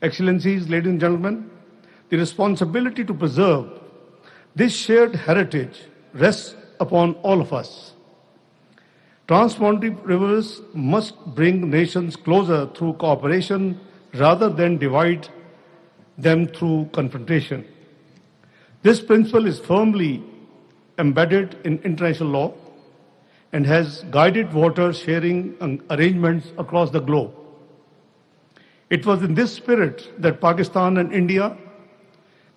Excellencies, ladies and gentlemen, the responsibility to preserve this shared heritage rests upon all of us. Transboundary rivers must bring nations closer through cooperation rather than divide them through confrontation. This principle is firmly embedded in international law and has guided water sharing arrangements across the globe. It was in this spirit that Pakistan and India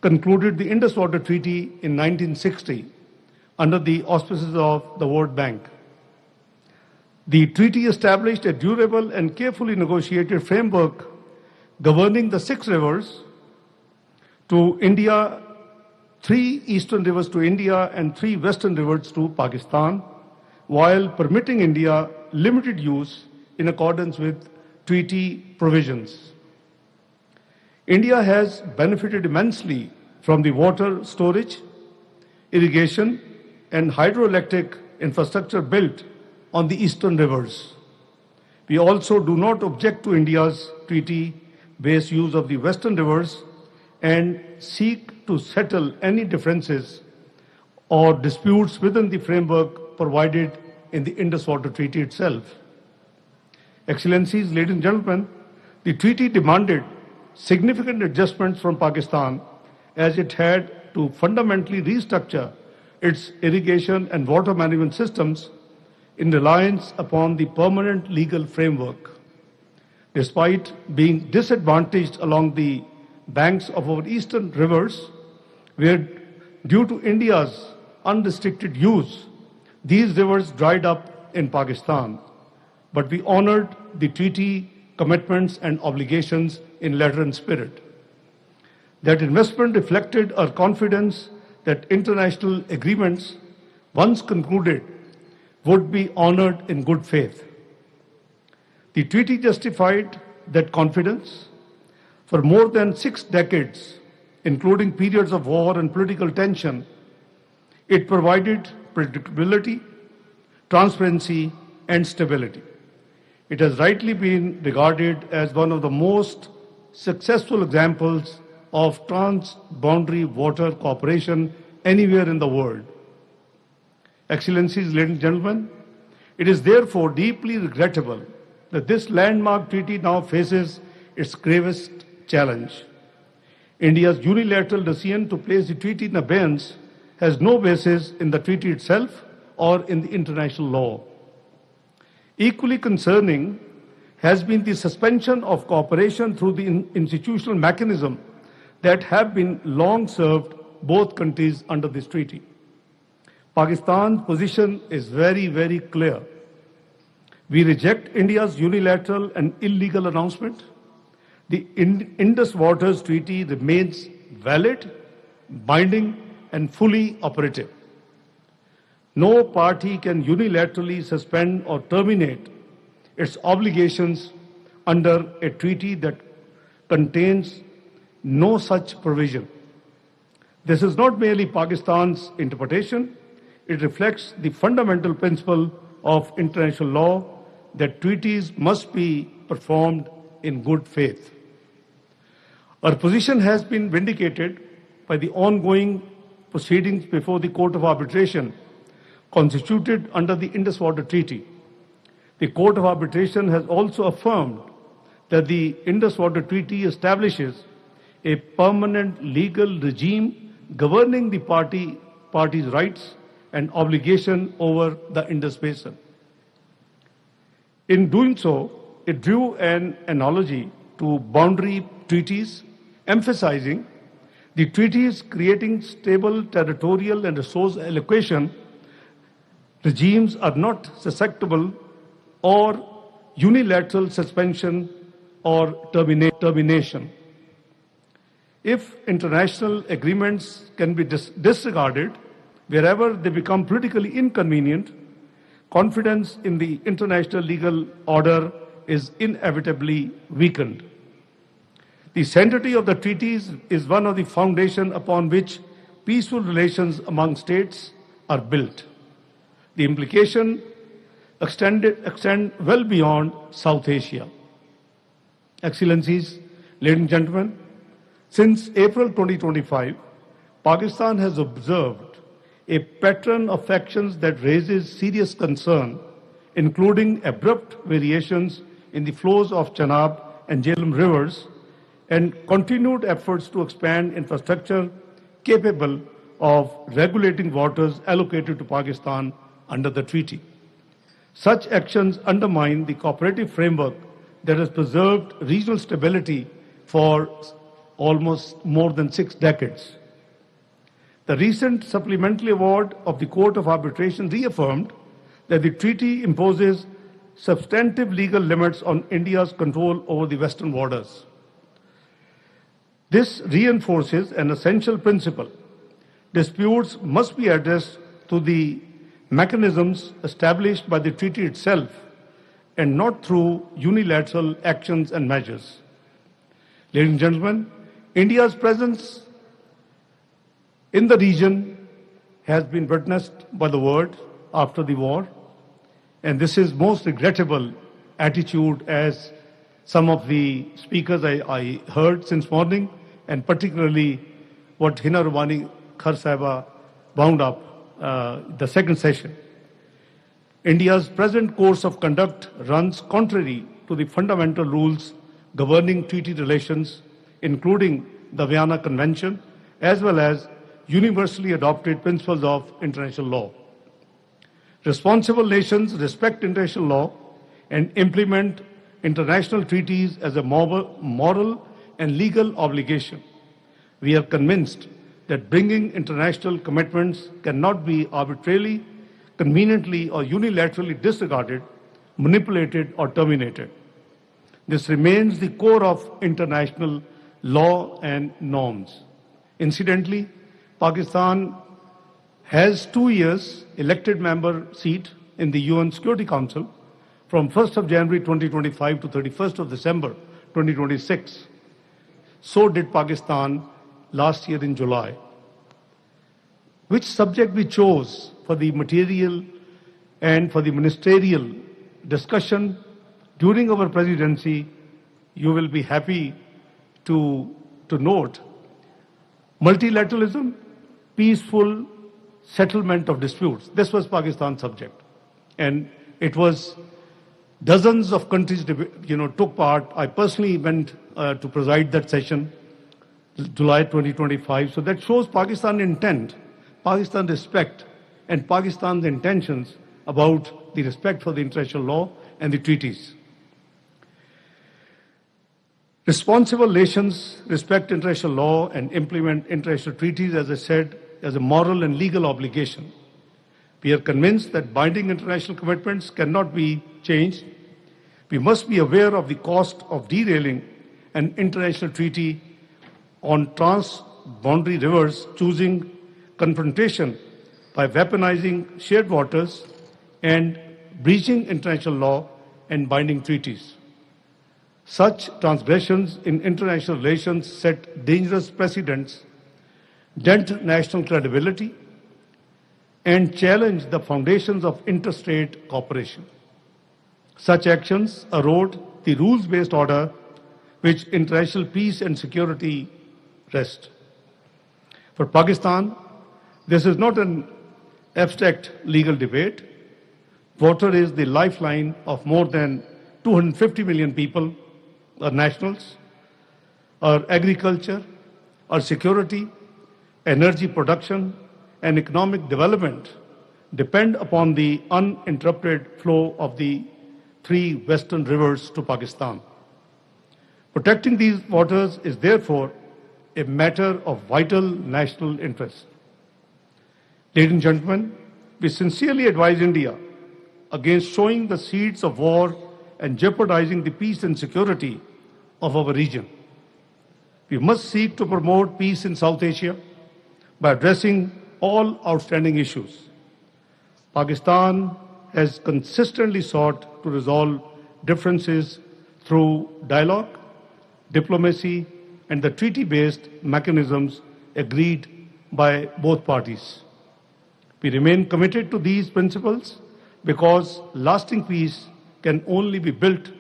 concluded the Indus Water Treaty in 1960 under the auspices of the World Bank. The treaty established a durable and carefully negotiated framework governing the 6 rivers to India, 3 eastern rivers to India and 3 western rivers to Pakistan, while permitting India limited use in accordance with treaty provisions. India has benefited immensely from the water storage, irrigation, and hydroelectric infrastructure built on the eastern rivers. We also do not object to India's treaty-based use of the western rivers and seek to settle any differences or disputes within the framework provided in the Indus Water Treaty itself. Excellencies, ladies and gentlemen, the treaty demanded significant adjustments from Pakistan as it had to fundamentally restructure its irrigation and water management systems in reliance upon the permanent legal framework. Despite being disadvantaged along the banks of our eastern rivers, where due to India's unrestricted use, these rivers dried up in Pakistan, but we honored the treaty commitments and obligations in letter and spirit. That investment reflected our confidence that international agreements, once concluded, would be honored in good faith. The treaty justified that confidence. For more than 6 decades, including periods of war and political tension, it provided predictability, transparency, and stability. It has rightly been regarded as one of the most successful examples of transboundary water cooperation anywhere in the world. Excellencies, ladies and gentlemen, it is therefore deeply regrettable that this landmark treaty now faces its gravest challenge. India's unilateral decision to place the treaty in abeyance has no basis in the treaty itself or in the international law. Equally concerning has been the suspension of cooperation through the institutional mechanism that have been long served both countries under this treaty. Pakistan's position is very clear. We reject India's unilateral and illegal announcement. The Indus Waters Treaty remains valid, binding, and fully operative. No party can unilaterally suspend or terminate its obligations under a treaty that contains no such provision. This is not merely Pakistan's interpretation, it reflects the fundamental principle of international law that treaties must be performed in good faith. Our position has been vindicated by the ongoing proceedings before the Court of Arbitration constituted under the Indus Water Treaty. The Court of Arbitration has also affirmed that the Indus Water Treaty establishes a permanent legal regime governing the parties' rights and obligation over the Indus Basin. In doing so, it drew an analogy to boundary treaties, emphasizing the treaties creating stable territorial and resource allocation regimes are not susceptible or unilateral suspension or termination. If international agreements can be disregarded wherever they become politically inconvenient, confidence in the international legal order is inevitably weakened. The sanctity of the treaties is one of the foundations upon which peaceful relations among states are built. The implications extend well beyond South Asia. Excellencies, Ladies and gentlemen, since April 2025, Pakistan has observed a pattern of actions that raises serious concern, including abrupt variations in the flows of Chenab and Jhelum rivers and continued efforts to expand infrastructure capable of regulating waters allocated to Pakistan under the treaty. Such actions undermine the cooperative framework that has preserved regional stability for almost more than 6 decades. The recent supplementary award of the Court of Arbitration reaffirmed that the treaty imposes substantive legal limits on India's control over the western waters. This reinforces an essential principle. Disputes must be addressed through the mechanisms established by the treaty itself and not through unilateral actions and measures. Ladies and gentlemen, India's presence in the region has been witnessed by the world after the war, and this is most regrettable attitude as some of the speakers I heard since morning, and particularly what Hina Rubani Khar Sahiba wound up the second session. India's present course of conduct runs contrary to the fundamental rules governing treaty relations, including the Vienna Convention, as well as universally adopted principles of international law. Responsible nations respect international law and implement international treaties as a moral and legal obligation. We are convinced that bringing international commitments cannot be arbitrarily, conveniently, or unilaterally disregarded, manipulated, or terminated. This remains the core of international law and norms. Incidentally, Pakistan has 2 years elected member seat in the UN Security Council from 1st of January 2025 to 31st of December 2026. So did Pakistan last year in July. Which subject we chose for the material and for the ministerial discussion during our presidency, you will be happy to note multilateralism, peaceful settlement of disputes. This was Pakistan's subject. And it was dozens of countries took part. I personally went to preside that session, July 2025. So that shows Pakistan intent, Pakistan respect, and Pakistan's intentions about the respect for the international law and the treaties. Responsible nations respect international law and implement international treaties, as I said, as a moral and legal obligation. We are convinced that binding international commitments cannot be changed. We must be aware of the cost of derailing an international treaty on trans-boundary rivers, choosing confrontation by weaponizing shared waters and breaching international law and binding treaties. Such transgressions in international relations set dangerous precedents, dent national credibility, and challenge the foundations of interstate cooperation. Such actions erode the rules-based order which international peace and security rest. For Pakistan, this is not an abstract legal debate. Water is the lifeline of more than 250 million people, our nationals, our agriculture, our security, energy production, and economic development depend upon the uninterrupted flow of the 3 western rivers to Pakistan. Protecting these waters is therefore a matter of vital national interest. Ladies and gentlemen, we sincerely advise India against sowing the seeds of war and jeopardizing the peace and security of our region. We must seek to promote peace in South Asia by addressing all outstanding issues. Pakistan has consistently sought to resolve differences through dialogue, diplomacy, and the treaty-based mechanisms agreed by both parties. We remain committed to these principles because lasting peace can only be built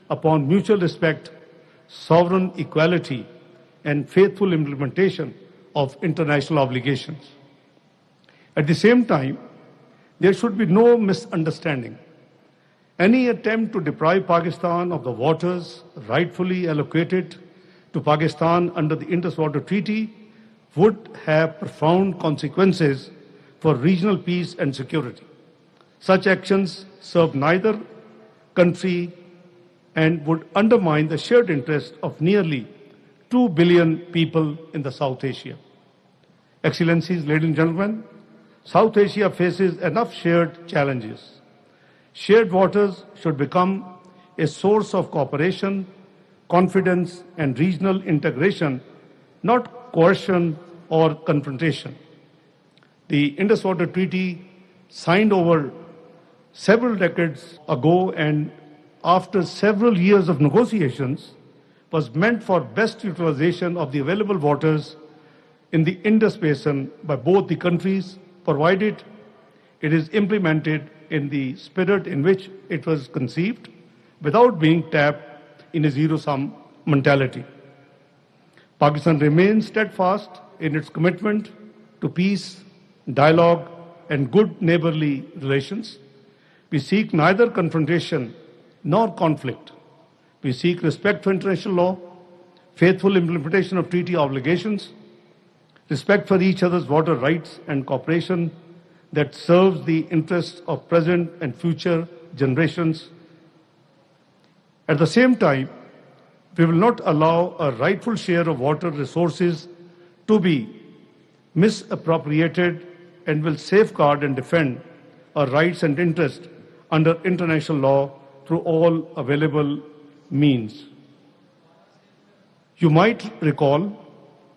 upon mutual respect, sovereign equality, and faithful implementation of international obligations. At the same time, there should be no misunderstanding. Any attempt to deprive Pakistan of the waters rightfully allocated to Pakistan under the Indus Water Treaty would have profound consequences for regional peace and security. Such actions serve neither country and would undermine the shared interest of nearly 2 billion people in the South Asia. Excellencies, ladies and gentlemen, South Asia faces enough shared challenges. Shared waters should become a source of cooperation, confidence, and regional integration, not coercion or confrontation. The Indus Water Treaty, signed over several decades ago and after several years of negotiations, was meant for best utilization of the available waters in the Indus Basin by both the countries, provided it is implemented in the spirit in which it was conceived, without being tapped in a zero-sum mentality. Pakistan remains steadfast in its commitment to peace, dialogue, and good neighborly relations. We seek neither confrontation nor conflict. We seek respect for international law, faithful implementation of treaty obligations, respect for each other's water rights, and cooperation that serves the interests of present and future generations. At the same time, we will not allow a rightful share of water resources to be misappropriated and will safeguard and defend our rights and interests under international law through all available means. You might recall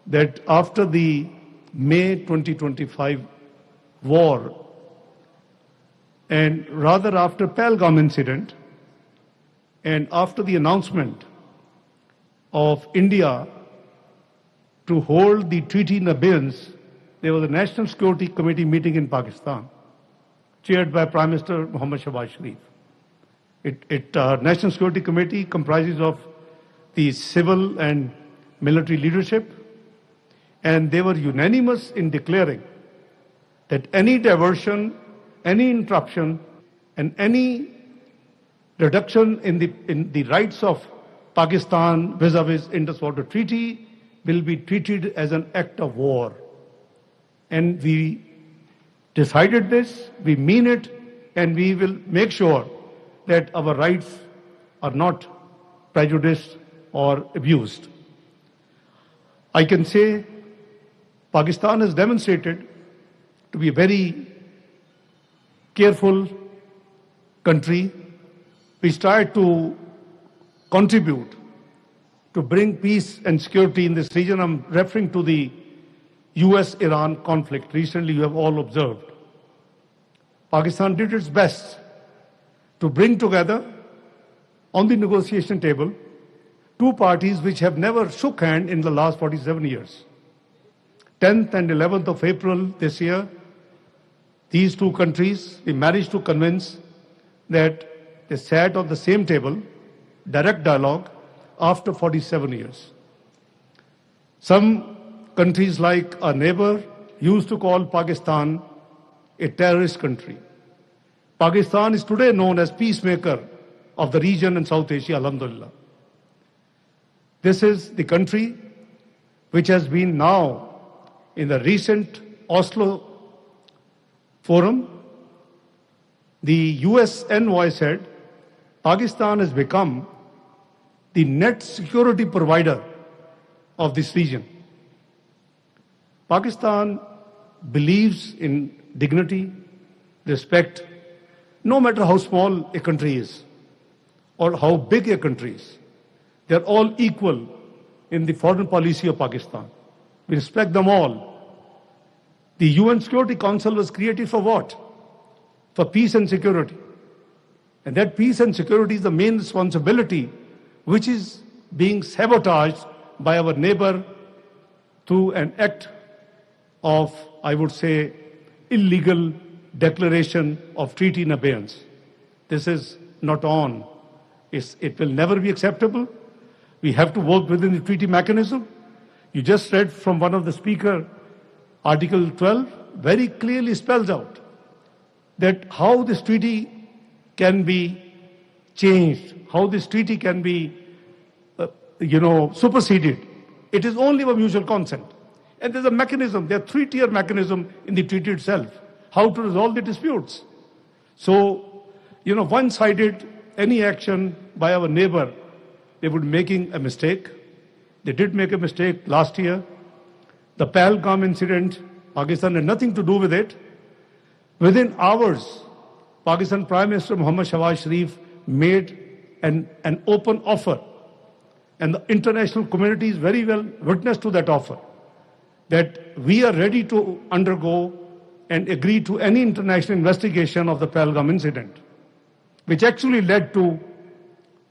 that after the May 2025 war, and rather after Pahalgam incident, and after the announcement of India to hold the treaty in abeyance, there was a National Security Committee meeting in Pakistan, chaired by Prime Minister Muhammad Shahbaz Sharif. National Security Committee comprises of the civil and military leadership, and they were unanimous in declaring that any diversion, any interruption, and any reduction in the rights of Pakistan vis-a-vis Indus Water Treaty will be treated as an act of war. And we decided this, we mean it, and we will make sure that our rights are not prejudiced or abused. I can say Pakistan has demonstrated to be a very careful country which tried to contribute to bring peace and security in this region. I'm referring to the US-Iran conflict. Recently, you have all observed. Pakistan did its best to bring together on the negotiation table two parties which have never shook hands in the last 47 years. 10th and 11th of April this year, these two countries, we managed to convince that they sat on the same table, direct dialogue, after 47 years. Some countries like our neighbor used to call Pakistan a terrorist country. Pakistan is today known as peacemaker of the region in South Asia, alhamdulillah. This is the country which has been now in the recent Oslo forum. The US envoy said Pakistan has become the net security provider of this region. Pakistan believes in dignity, respect, no matter how small a country is or how big a country is. They are all equal in the foreign policy of Pakistan. We respect them all. The UN Security Council was created for what? For peace and security. And that peace and security is the main responsibility which is being sabotaged by our neighbor through an act of, I would say, illegal declaration of treaty in abeyance. This is not on. It will never be acceptable. We have to work within the treaty mechanism. You just read from one of the speaker, Article 12 very clearly spells out that how this treaty can be changed, how this treaty can be, superseded. It is only by mutual consent. And there's a mechanism, there's a three-tier mechanism in the treaty itself, how to resolve the disputes. So, one-sided, any action by our neighbor, they would be making a mistake. They did make a mistake last year. The Pahalgam incident, Pakistan had nothing to do with it. Within hours, Pakistan Prime Minister Muhammad Shahbaz Sharif made an open offer. And the international community is very well witness to that offer, that we are ready to undergo and agree to any international investigation of the Pahalgam incident, which actually led to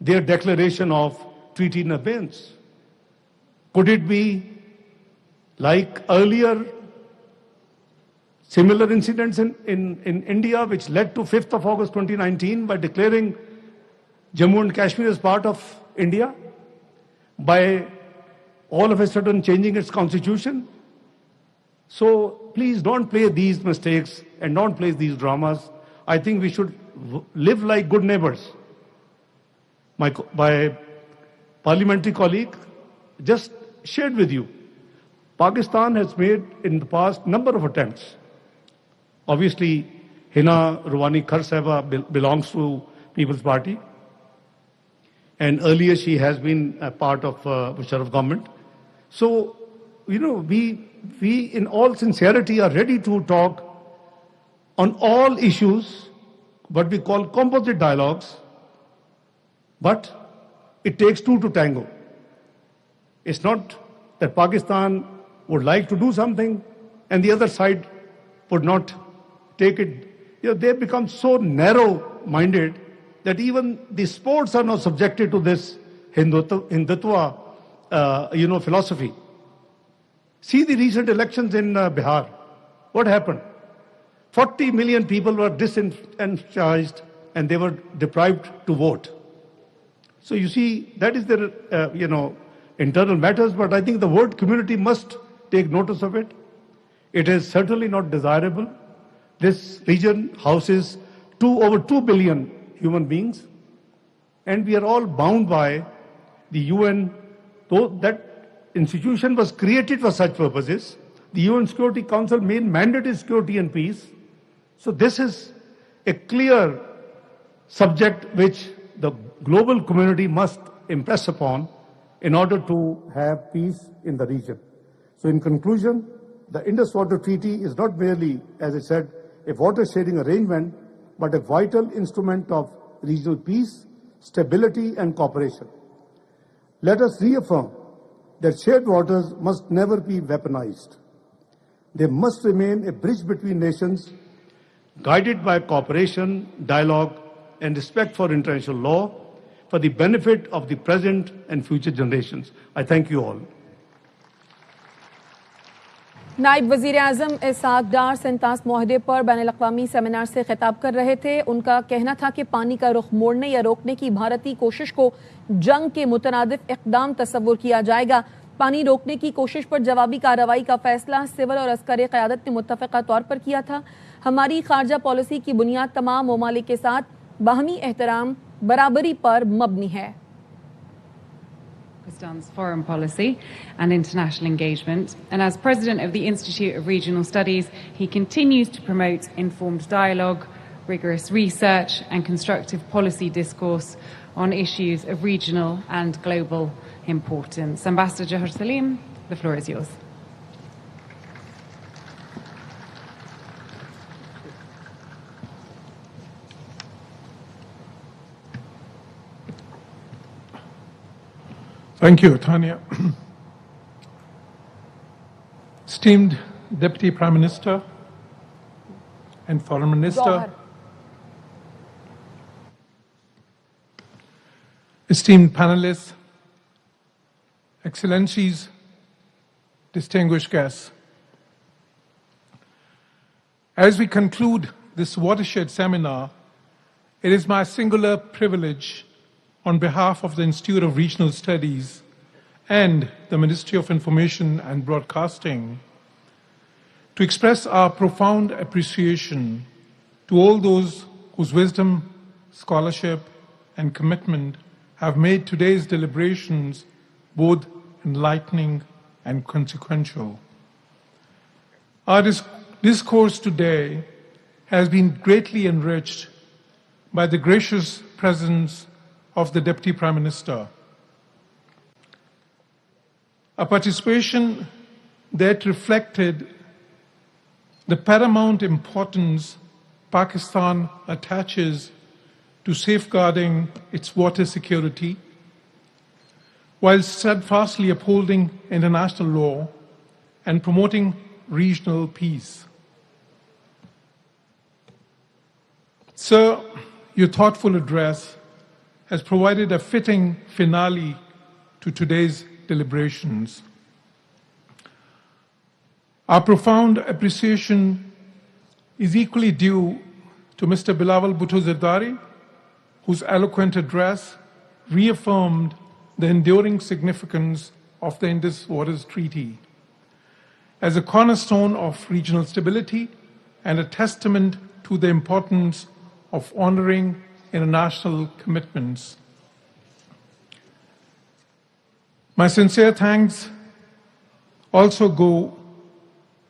their declaration of treaty in abeyance. Could it be like earlier similar incidents in India, which led to 5th of August 2019 by declaring Jammu and Kashmir as part of India, by all of a sudden changing its constitution? So please don't play these mistakes and don't play these dramas. I think we should live like good neighbors. My parliamentary colleague just shared with you, Pakistan has made in the past number of attempts. Obviously, Hina Ruwani Khar Sahiba belongs to People's Party. And earlier she has been a part of Musharraf government. So, we in all sincerity are ready to talk on all issues, what we call composite dialogues, but it takes two to tango. It's not that Pakistan would like to do something and the other side would not take it. They become so narrow-minded that even the sports are not subjected to this Hindutva, philosophy. See the recent elections in Bihar. What happened? 40 million people were disenfranchised and they were deprived to vote. So you see, that is their, internal matters, but I think the world community must take notice of it. It is certainly not desirable. This region houses over 2 billion human beings, and we are all bound by the UN, though that institution was created for such purposes. The UN Security Council main mandate is security and peace. So this is a clear subject which the global community must impress upon in order to have peace in the region. So in conclusion, the Indus Water Treaty is not merely, as I said, a water sharing arrangement, but a vital instrument of regional peace, stability, and cooperation. Let us reaffirm that shared waters must never be weaponized. They must remain a bridge between nations, guided by cooperation, dialogue, and respect for international law, for the benefit of the present and future generations. I thank you all. नायब वज़ीर आज़म इशाक़ डार सेंतास मुआहदे पर बैनुल-अक़वामी seminar से खिताब कर रहे थे। उनका कहना था कि पानी का रुख मोड़ने या रोकने की भारतीय कोशिश को जंग के मुतनादिफ इक़दाम तस्वुर किया जाएगा। पानी रोकने की कोशिश पर जवाबी कार्रवाई का फैसला सिविल और अस्करी क़यादत ने मुत्तफ़क़ा तौर पर किया था। हमारी खारजा पॉलिसी की बुनियाद तमाम ममालिक के साथ बाहमी एहतराम बराबरी पर मबनी है। Pakistan's foreign policy and international engagement, and as president of the Institute of Regional Studies, he continues to promote informed dialogue, rigorous research and constructive policy discourse on issues of regional and global importance. Ambassador Johar Salim, the floor is yours. Thank you, Tanya. Esteemed Deputy Prime Minister and Foreign Minister, esteemed panelists, Excellencies, distinguished guests. As we conclude this watershed seminar, it is my singular privilege on behalf of the Institute of Regional Studies and the Ministry of Information and Broadcasting to express our profound appreciation to all those whose wisdom, scholarship, and commitment have made today's deliberations both enlightening and consequential. Our discourse today has been greatly enriched by the gracious presence of the Deputy Prime Minister. A participation that reflected the paramount importance Pakistan attaches to safeguarding its water security, while steadfastly upholding international law and promoting regional peace. Sir, your thoughtful address has provided a fitting finale to today's deliberations. Our profound appreciation is equally due to Mr. Bilawal Bhutto Zardari, whose eloquent address reaffirmed the enduring significance of the Indus Waters Treaty as a cornerstone of regional stability and a testament to the importance of honoring international commitments. My sincere thanks also go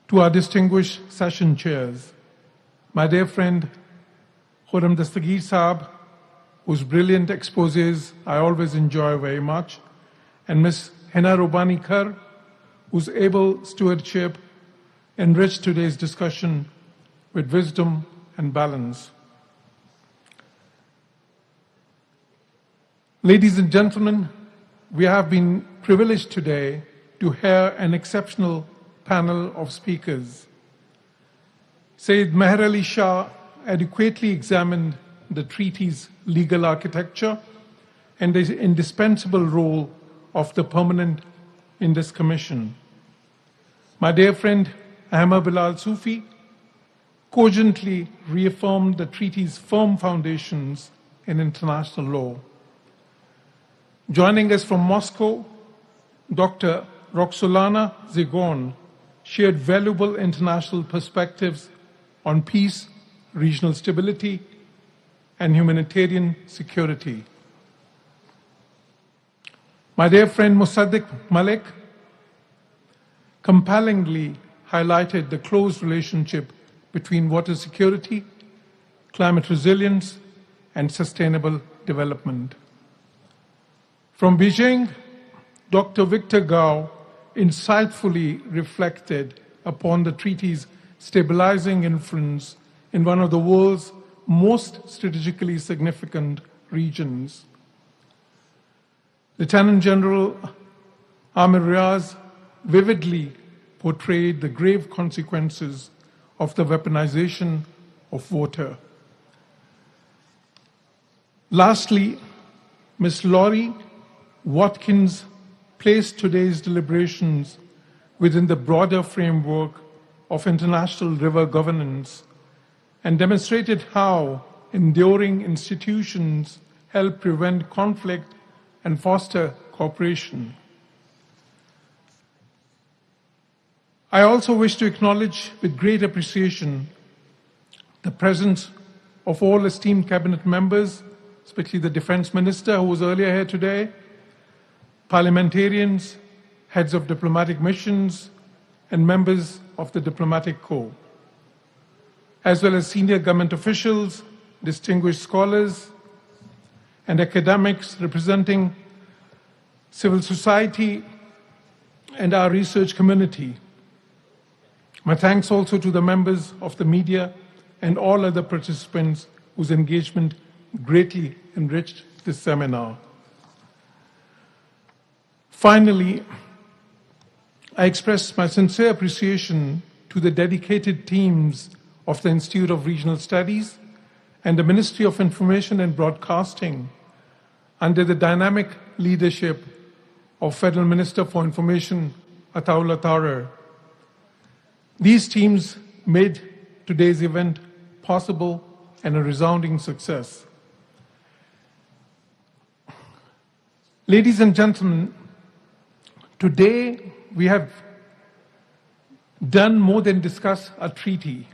to our distinguished session chairs, my dear friend Khurram Dastagir Saab, whose brilliant exposés I always enjoy very much, and Ms. Hina Robani Kar, whose able stewardship enriched today's discussion with wisdom and balance. Ladies and gentlemen, we have been privileged today to hear an exceptional panel of speakers. Sayyid Meher Ali Shah adequately examined the treaty's legal architecture and the indispensable role of the Permanent Indus Commission. My dear friend Ahmad Bilal Sufi cogently reaffirmed the treaty's firm foundations in international law. Joining us from Moscow, Dr. Roxolana Zegon shared valuable international perspectives on peace, regional stability, and humanitarian security. My dear friend Musaddiq Malik compellingly highlighted the close relationship between water security, climate resilience, and sustainable development. From Beijing, Dr. Victor Gao insightfully reflected upon the treaty's stabilizing influence in one of the world's most strategically significant regions. Lieutenant General Amir Riaz vividly portrayed the grave consequences of the weaponization of water. Lastly, Ms. Laurie Watkins placed today's deliberations within the broader framework of international river governance and demonstrated how enduring institutions help prevent conflict and foster cooperation. I also wish to acknowledge with great appreciation the presence of all esteemed cabinet members, especially the Defense Minister who was earlier here today, parliamentarians, heads of diplomatic missions, and members of the diplomatic corps, as well as senior government officials, distinguished scholars, and academics representing civil society and our research community. My thanks also to the members of the media and all other participants whose engagement greatly enriched this seminar. Finally, I express my sincere appreciation to the dedicated teams of the Institute of Regional Studies and the Ministry of Information and Broadcasting under the dynamic leadership of Federal Minister for Information, Ataullah Tarer. These teams made today's event possible and a resounding success. Ladies and gentlemen, Today, we have done more than discuss a treaty.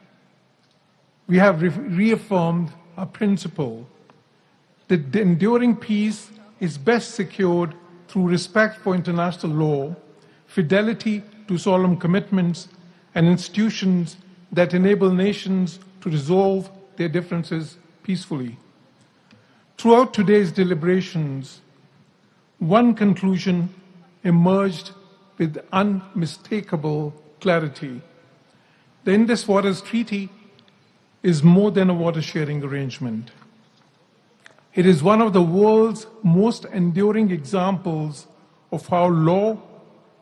We have reaffirmed a principle that the enduring peace is best secured through respect for international law, fidelity to solemn commitments, and institutions that enable nations to resolve their differences peacefully. Throughout today's deliberations, one conclusion emerged with unmistakable clarity. The Indus Waters Treaty is more than a water-sharing arrangement. It is one of the world's most enduring examples of how law,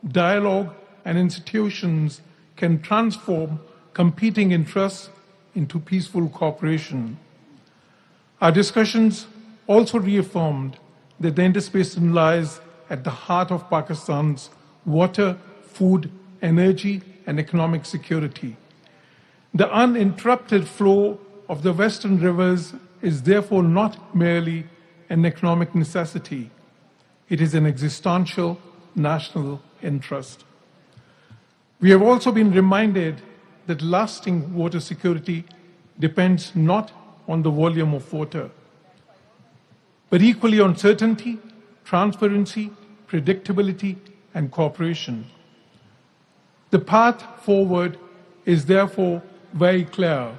dialogue, and institutions can transform competing interests into peaceful cooperation. Our discussions also reaffirmed that the Indus Basin lies at the heart of Pakistan's water, food, energy, and economic security. The uninterrupted flow of the western rivers is therefore not merely an economic necessity. It is an existential national interest. We have also been reminded that lasting water security depends not on the volume of water, but equally on certainty, transparency, predictability, and cooperation. The path forward is therefore very clear,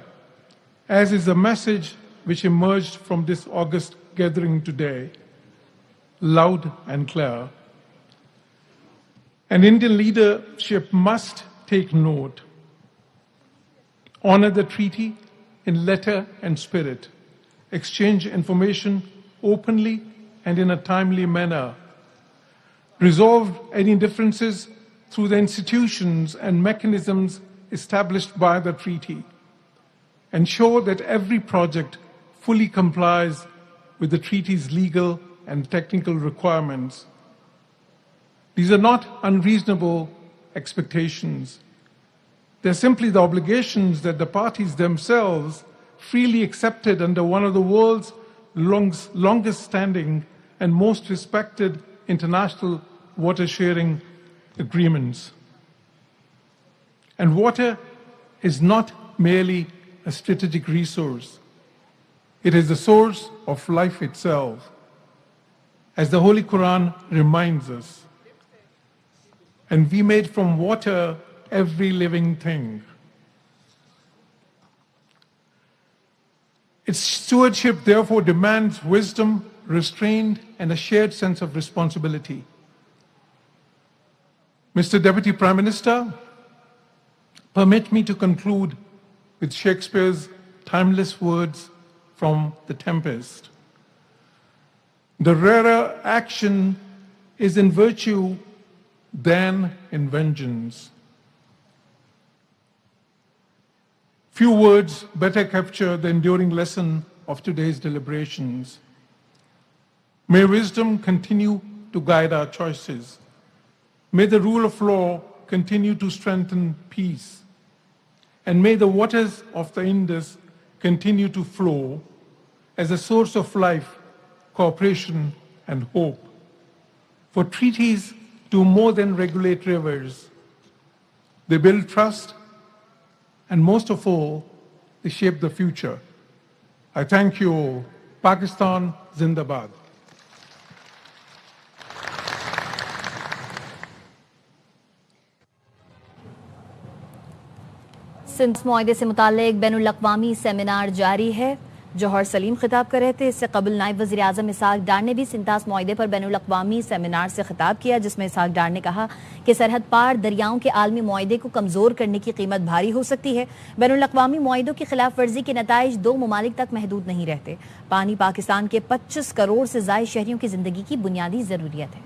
as is the message which emerged from this August gathering today, loud and clear. And Indian leadership must take note, honor the treaty in letter and spirit, exchange information openly and in a timely manner, resolve any differences through the institutions and mechanisms established by the treaty, ensure that every project fully complies with the treaty's legal and technical requirements. These are not unreasonable expectations. They're simply the obligations that the parties themselves freely accepted under one of the world's longest standing and most respected international water sharing agreements. And water is not merely a strategic resource. It is the source of life itself, as the Holy Quran reminds us. And we made from water every living thing. Its stewardship therefore demands wisdom, restraint, and a shared sense of responsibility. Mr. Deputy Prime Minister, permit me to conclude with Shakespeare's timeless words from The Tempest. The rarer action is in virtue than in vengeance. Few words better capture the enduring lesson of today's deliberations. May wisdom continue to guide our choices. May the rule of law continue to strengthen peace. And may the waters of the Indus continue to flow as a source of life, cooperation, and hope. For treaties do more than regulate rivers. They build trust, and most of all, they shape the future. I thank you all. Pakistan Zindabad. Sindh मुआहदे से मुताल्लिक बैनुल अक़वामी seminar जारी है। जौहर सलीम खिताब कर रहे थे। इससे कबल नायब वज़ीर आज़म इसाक डार ने भी सिंतास मुआहदे पर बैनुल अक़वामी सेमिनार से खिताब किया, जिसमें इसाक डार ने कहा कि सरहद पार दरियाओं के आलमी मुआहदे को कमज़ोर करने की कीमत भारी हो सकती है। बैनुल अक़वामी मुआहदों की खिलाफ वर्जी के नताइज दो ममालिक तक महदूद नहीं रहते। पानी पाकिस्तान के 25 करोड़ से ज़ायद शहरियों की ज़िंदगी की बुनियादी ज़रूरियत है।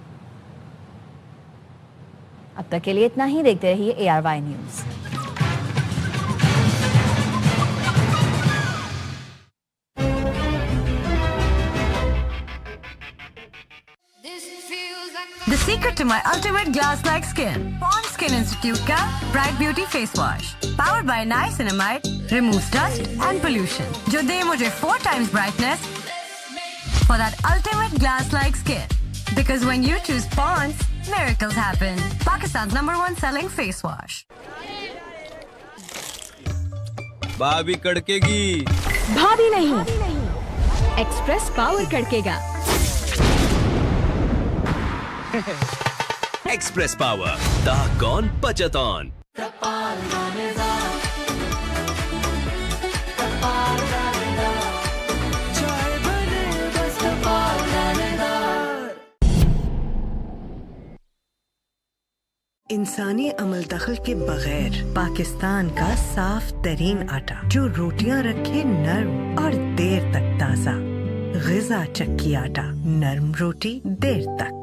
अब तक के लिए इतना ही। देखते रहिए ARY news. The secret to my ultimate glass-like skin. Pond Skin Institute का Bright Beauty Face Wash. Powered by niacinamide, removes dust and pollution. जो दे मुझे 4 times brightness for that ultimate glass-like skin. Because when you choose Ponds, miracles happen. Pakistan's #1 selling face wash. भाभी कड़केगी। भाभी नहीं, express power कड़केगा। Express power, दागोन बचतौन। इंसानी अमल दखल के बगैर पाकिस्तान का साफ तरीन आटा जो रोटियां रखे नर्म और देर तक ताज़ा। ग़िज़ा चक्की आटा, नर्म रोटी देर तक।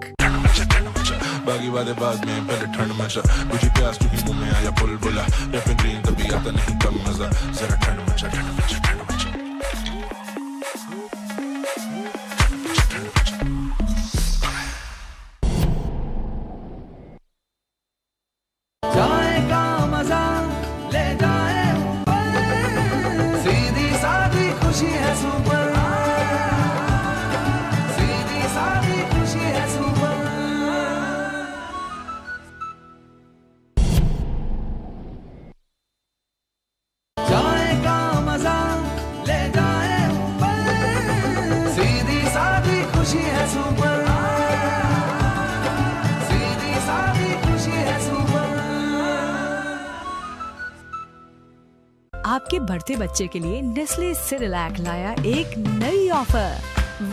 बागी वाले बाद में पहले ठंड मचा, मुझे प्यास चुकी मुंह में आया बुलबुला, रेफिन ग्रीन कभी आता नहीं कम मजा, जरा ठंड मचा, ठंड मचा, ठंड मचा। जाएगा मजा ले जाए सीधी सादी खुशी है सुपर, सीधी सादी खुशी है सुपर। जाएगा मजा ले जाए सीधी सादी खुशी है सुपर, सीधी सादी खुशी है सुपर। आपके बढ़ते बच्चे के लिए नेस्ले सिरिलैक लाया एक नई ऑफर।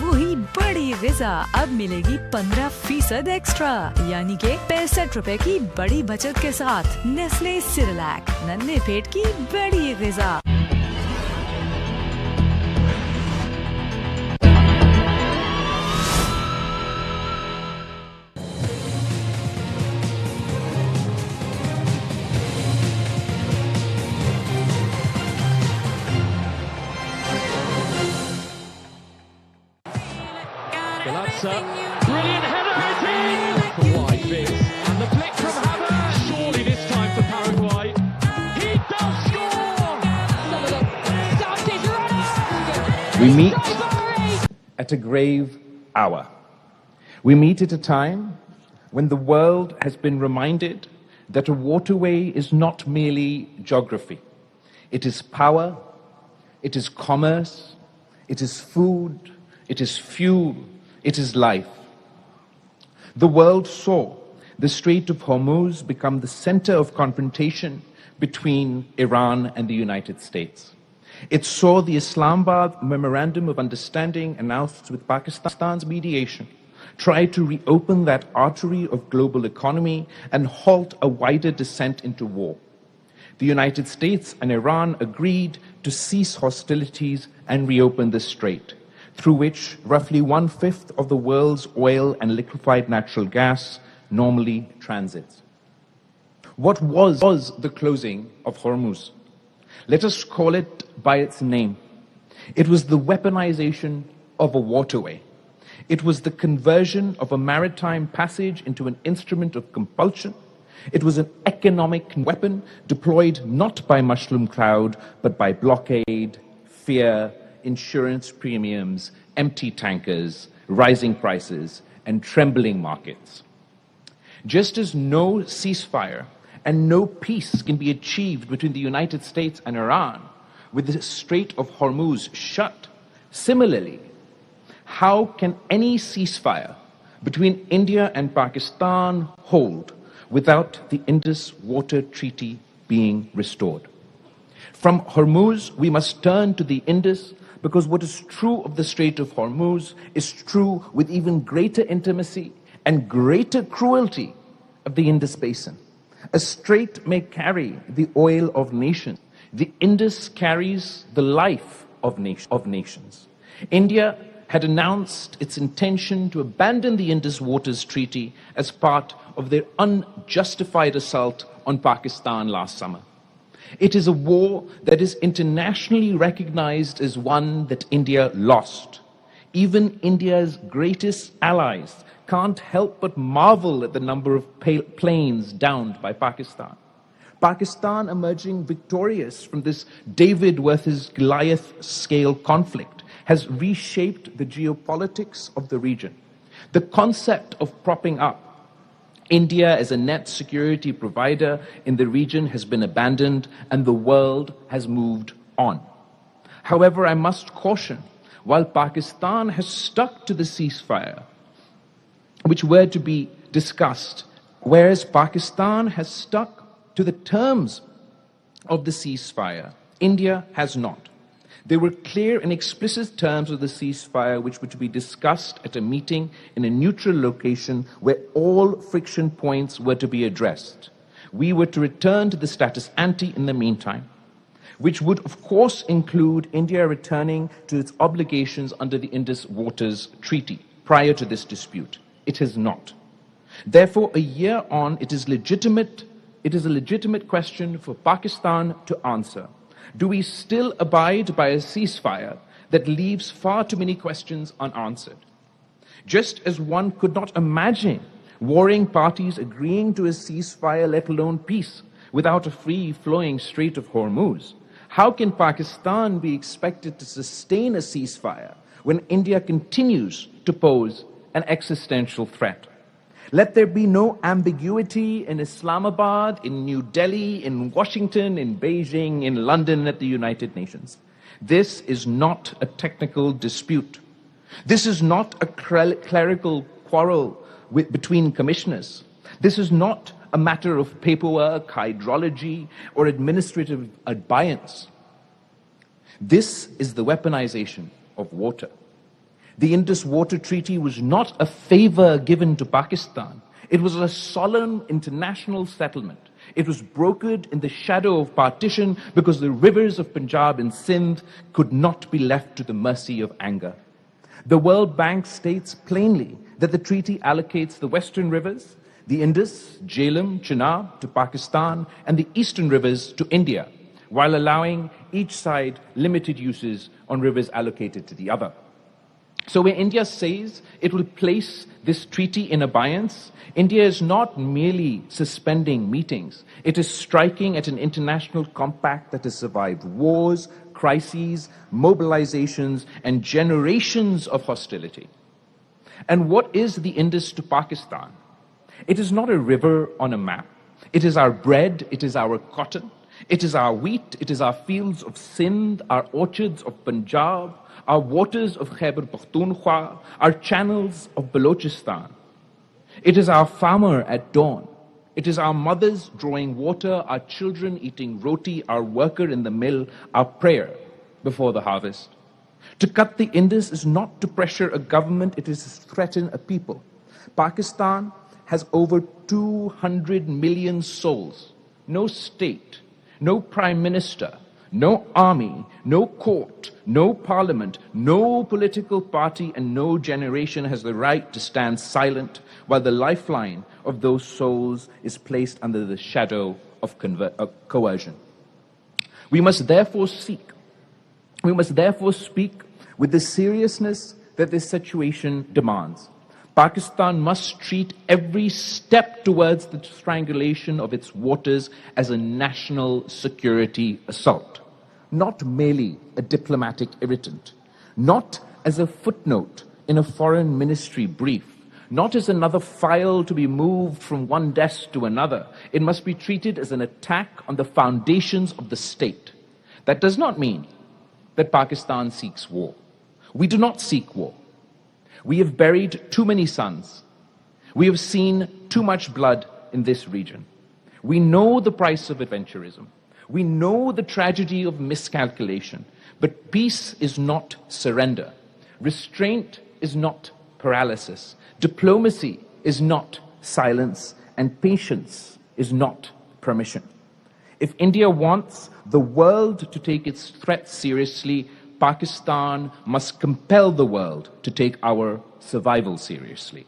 वही बड़ी ग़िज़ा अब मिलेगी 15% एक्स्ट्रा, यानी के 65 रुपए की बड़ी बचत के साथ। नेस्ले सिरिलैक, नन्हे पेट की बड़ी ग़िज़ा। Brilliant header, it's in! The wide bits, and the flick from Havertz. Surely this time for Paraguay. He does score! We meet at a grave hour. We meet at a time when the world has been reminded that a waterway is not merely geography. It is power, it is commerce, it is food, it is fuel, it is life. The world saw the Strait of Hormuz become the center of confrontation between Iran and the United States. It saw the Islamabad Memorandum of Understanding announced with Pakistan's mediation try to reopen that artery of global economy and halt a wider descent into war. The United States and Iran agreed to cease hostilities and reopen the strait, through which roughly 1/5 of the world's oil and liquefied natural gas normally transits. What was the closing of Hormuz? Let us call it by its name. It was the weaponization of a waterway. It was the conversion of a maritime passage into an instrument of compulsion. It was an economic weapon deployed not by mushroom cloud, but by blockade, fear, insurance premiums, empty tankers, rising prices, and trembling markets. Just as no ceasefire and no peace can be achieved between the United States and Iran with the Strait of Hormuz shut, similarly, how can any ceasefire between India and Pakistan hold without the Indus Water Treaty being restored? From Hormuz, we must turn to the Indus, because what is true of the Strait of Hormuz is true with even greater intimacy and greater cruelty of the Indus Basin. A strait may carry the oil of nations. The Indus carries the life of nations. India had announced its intention to abandon the Indus Waters Treaty as part of their unjustified assault on Pakistan last summer. It is a war that is internationally recognized as one that India lost. Even India's greatest allies can't help but marvel at the number of planes downed by Pakistan. Pakistan, emerging victorious from this David versus Goliath scale conflict, has reshaped the geopolitics of the region. The concept of propping up India as a net security provider in the region has been abandoned and the world has moved on. However, I must caution, while Pakistan has stuck to the ceasefire, which were to be discussed, whereas Pakistan has stuck to the terms of the ceasefire, India has not. There were clear and explicit terms of the ceasefire which were to be discussed at a meeting in a neutral location where all friction points were to be addressed. We were to return to the status ante in the meantime, which would of course include India returning to its obligations under the Indus Waters Treaty prior to this dispute. It has not. Therefore, a year on, it is a legitimate question for Pakistan to answer. Do we still abide by a ceasefire that leaves far too many questions unanswered? Just as one could not imagine warring parties agreeing to a ceasefire, let alone peace, without a free-flowing Strait of Hormuz, how can Pakistan be expected to sustain a ceasefire when India continues to pose an existential threat? Let there be no ambiguity in Islamabad, in New Delhi, in Washington, in Beijing, in London, at the United Nations. This is not a technical dispute. This is not a clerical quarrel between commissioners. This is not a matter of paperwork, hydrology, or administrative abeyance. This is the weaponization of water. The Indus Water Treaty was not a favor given to Pakistan. It was a solemn international settlement. It was brokered in the shadow of partition because the rivers of Punjab and Sindh could not be left to the mercy of anger. The World Bank states plainly that the treaty allocates the western rivers, the Indus, Jhelum, Chenab, to Pakistan, and the eastern rivers to India, while allowing each side limited uses on rivers allocated to the other. So when India says it will place this treaty in abeyance, India is not merely suspending meetings. It is striking at an international compact that has survived wars, crises, mobilizations, and generations of hostility. And what is the Indus to Pakistan? It is not a river on a map. It is our bread, it is our cotton, it is our wheat, it is our fields of Sindh, our orchards of Punjab, our waters of Khyber Pakhtunkhwa, our channels of Balochistan. It is our farmer at dawn. It is our mothers drawing water, our children eating roti, our worker in the mill, our prayer before the harvest. To cut the Indus is not to pressure a government, it is to threaten a people. Pakistan has over 200 million souls. No state, no prime minister, no army, no court, no parliament, no political party, and no generation has the right to stand silent while the lifeline of those souls is placed under the shadow of coercion. We must therefore speak with the seriousness that this situation demands. Pakistan must treat every step towards the strangulation of its waters as a national security assault, not merely a diplomatic irritant, not as a footnote in a foreign ministry brief, not as another file to be moved from one desk to another. It must be treated as an attack on the foundations of the state. That does not mean that Pakistan seeks war. We do not seek war. We have buried too many sons. We have seen too much blood in this region. We know the price of adventurism. We know the tragedy of miscalculation. But peace is not surrender. Restraint is not paralysis. Diplomacy is not silence. And patience is not permission. If India wants the world to take its threats seriously, Pakistan must compel the world to take our survival seriously.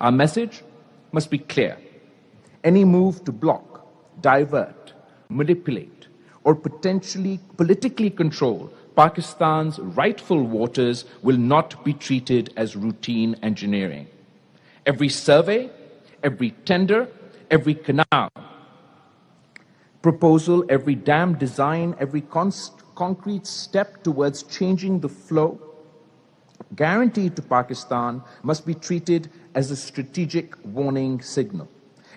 Our message must be clear. Any move to block, divert, manipulate, or potentially politically control Pakistan's rightful waters will not be treated as routine engineering. Every survey, every tender, every canal proposal, every dam design, every concrete step towards changing the flow guaranteed to Pakistan must be treated as a strategic warning signal.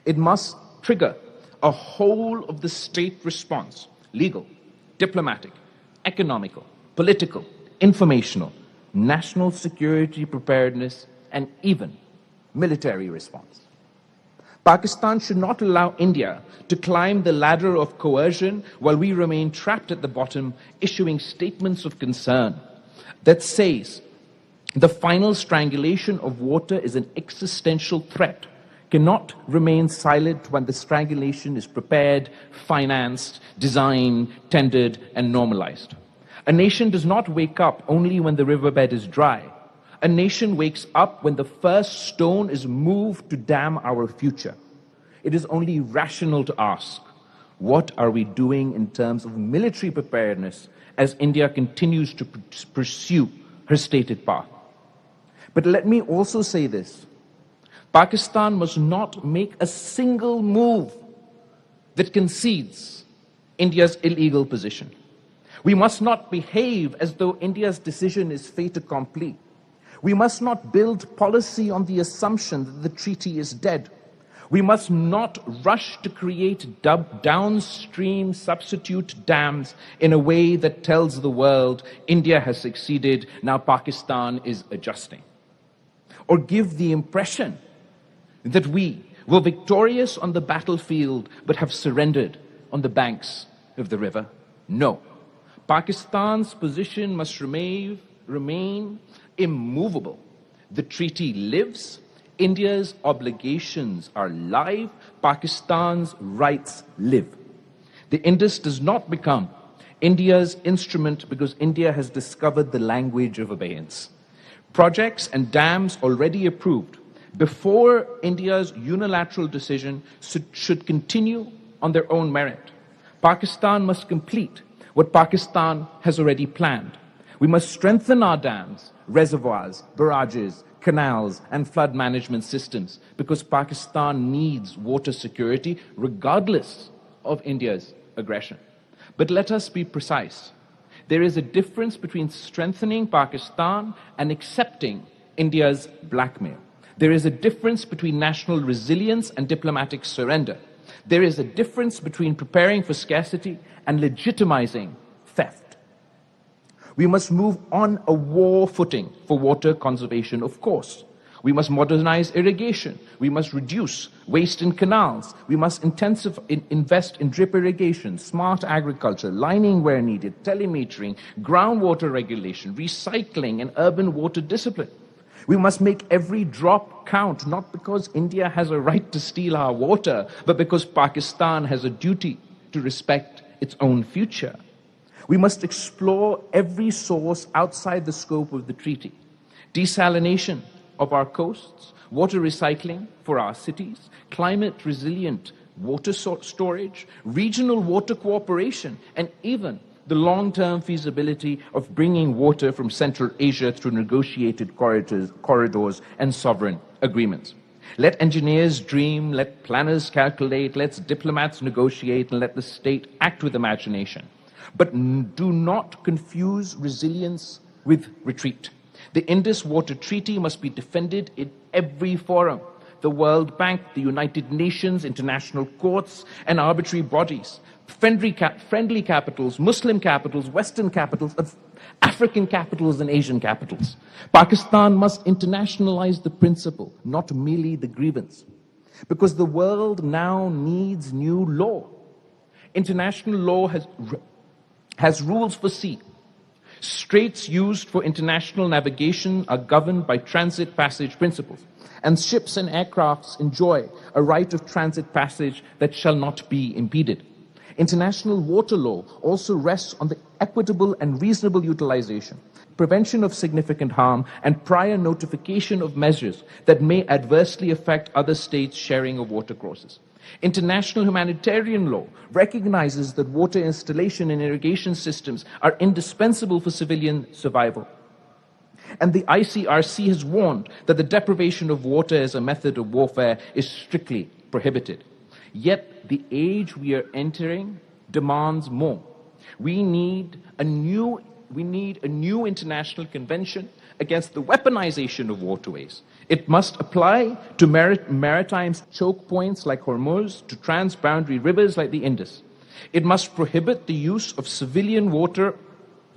It must trigger a whole of the state response, legal, diplomatic, economical, political, informational, national security preparedness, and even military response. Pakistan should not allow India to climb the ladder of coercion while we remain trapped at the bottom, issuing statements of concern that says the final strangulation of water is an existential threat, cannot remain silent when the strangulation is prepared, financed, designed, tendered, and normalized. A nation does not wake up only when the riverbed is dry. A nation wakes up when the first stone is moved to dam our future. It is only rational to ask, what are we doing in terms of military preparedness as India continues to pursue her stated path? But let me also say this. Pakistan must not make a single move that concedes India's illegal position. We must not behave as though India's decision is fait accompli. We must not build policy on the assumption that the treaty is dead. We must not rush to create downstream substitute dams in a way that tells the world India has succeeded, now Pakistan is adjusting. Or give the impression that we were victorious on the battlefield but have surrendered on the banks of the river. No. Pakistan's position must remain immovable. The treaty lives. India's obligations are live. Pakistan's rights live. The Indus does not become India's instrument because India has discovered the language of abeyance. Projects and dams already approved before India's unilateral decision should continue on their own merit. Pakistan must complete what Pakistan has already planned. We must strengthen our dams, reservoirs, barrages, canals, and flood management systems because Pakistan needs water security regardless of India's aggression. But let us be precise. There is a difference between strengthening Pakistan and accepting India's blackmail. There is a difference between national resilience and diplomatic surrender. There is a difference between preparing for scarcity and legitimizing theft. We must move on a war footing for water conservation, of course. We must modernize irrigation. We must reduce waste in canals. We must invest in drip irrigation, smart agriculture, lining where needed, telemetering, groundwater regulation, recycling, and urban water discipline. We must make every drop count, not because India has a right to steal our water, but because Pakistan has a duty to respect its own future. We must explore every source outside the scope of the treaty. Desalination of our coasts, water recycling for our cities, climate-resilient water storage, regional water cooperation, and even the long-term feasibility of bringing water from Central Asia through negotiated corridors and sovereign agreements. Let engineers dream, let planners calculate, let diplomats negotiate, and let the state act with imagination. But do not confuse resilience with retreat. The Indus Water Treaty must be defended in every forum. The World Bank, the United Nations, international courts, and arbitrary bodies. Friendly capitals, Muslim capitals, Western capitals, African capitals, and Asian capitals. Pakistan must internationalize the principle, not merely the grievance. Because the world now needs new law. International law has rules for sea. Straits used for international navigation are governed by transit passage principles, and ships and aircrafts enjoy a right of transit passage that shall not be impeded. International water law also rests on the equitable and reasonable utilization, prevention of significant harm, and prior notification of measures that may adversely affect other states' sharing of water courses. International humanitarian law recognizes that water installation and irrigation systems are indispensable for civilian survival. And the ICRC has warned that the deprivation of water as a method of warfare is strictly prohibited. Yet the age we are entering demands more. We need a new we need a new international convention against the weaponization of waterways. It must apply to maritime choke points like Hormuz, to transboundary rivers like the Indus. It must prohibit the use of civilian water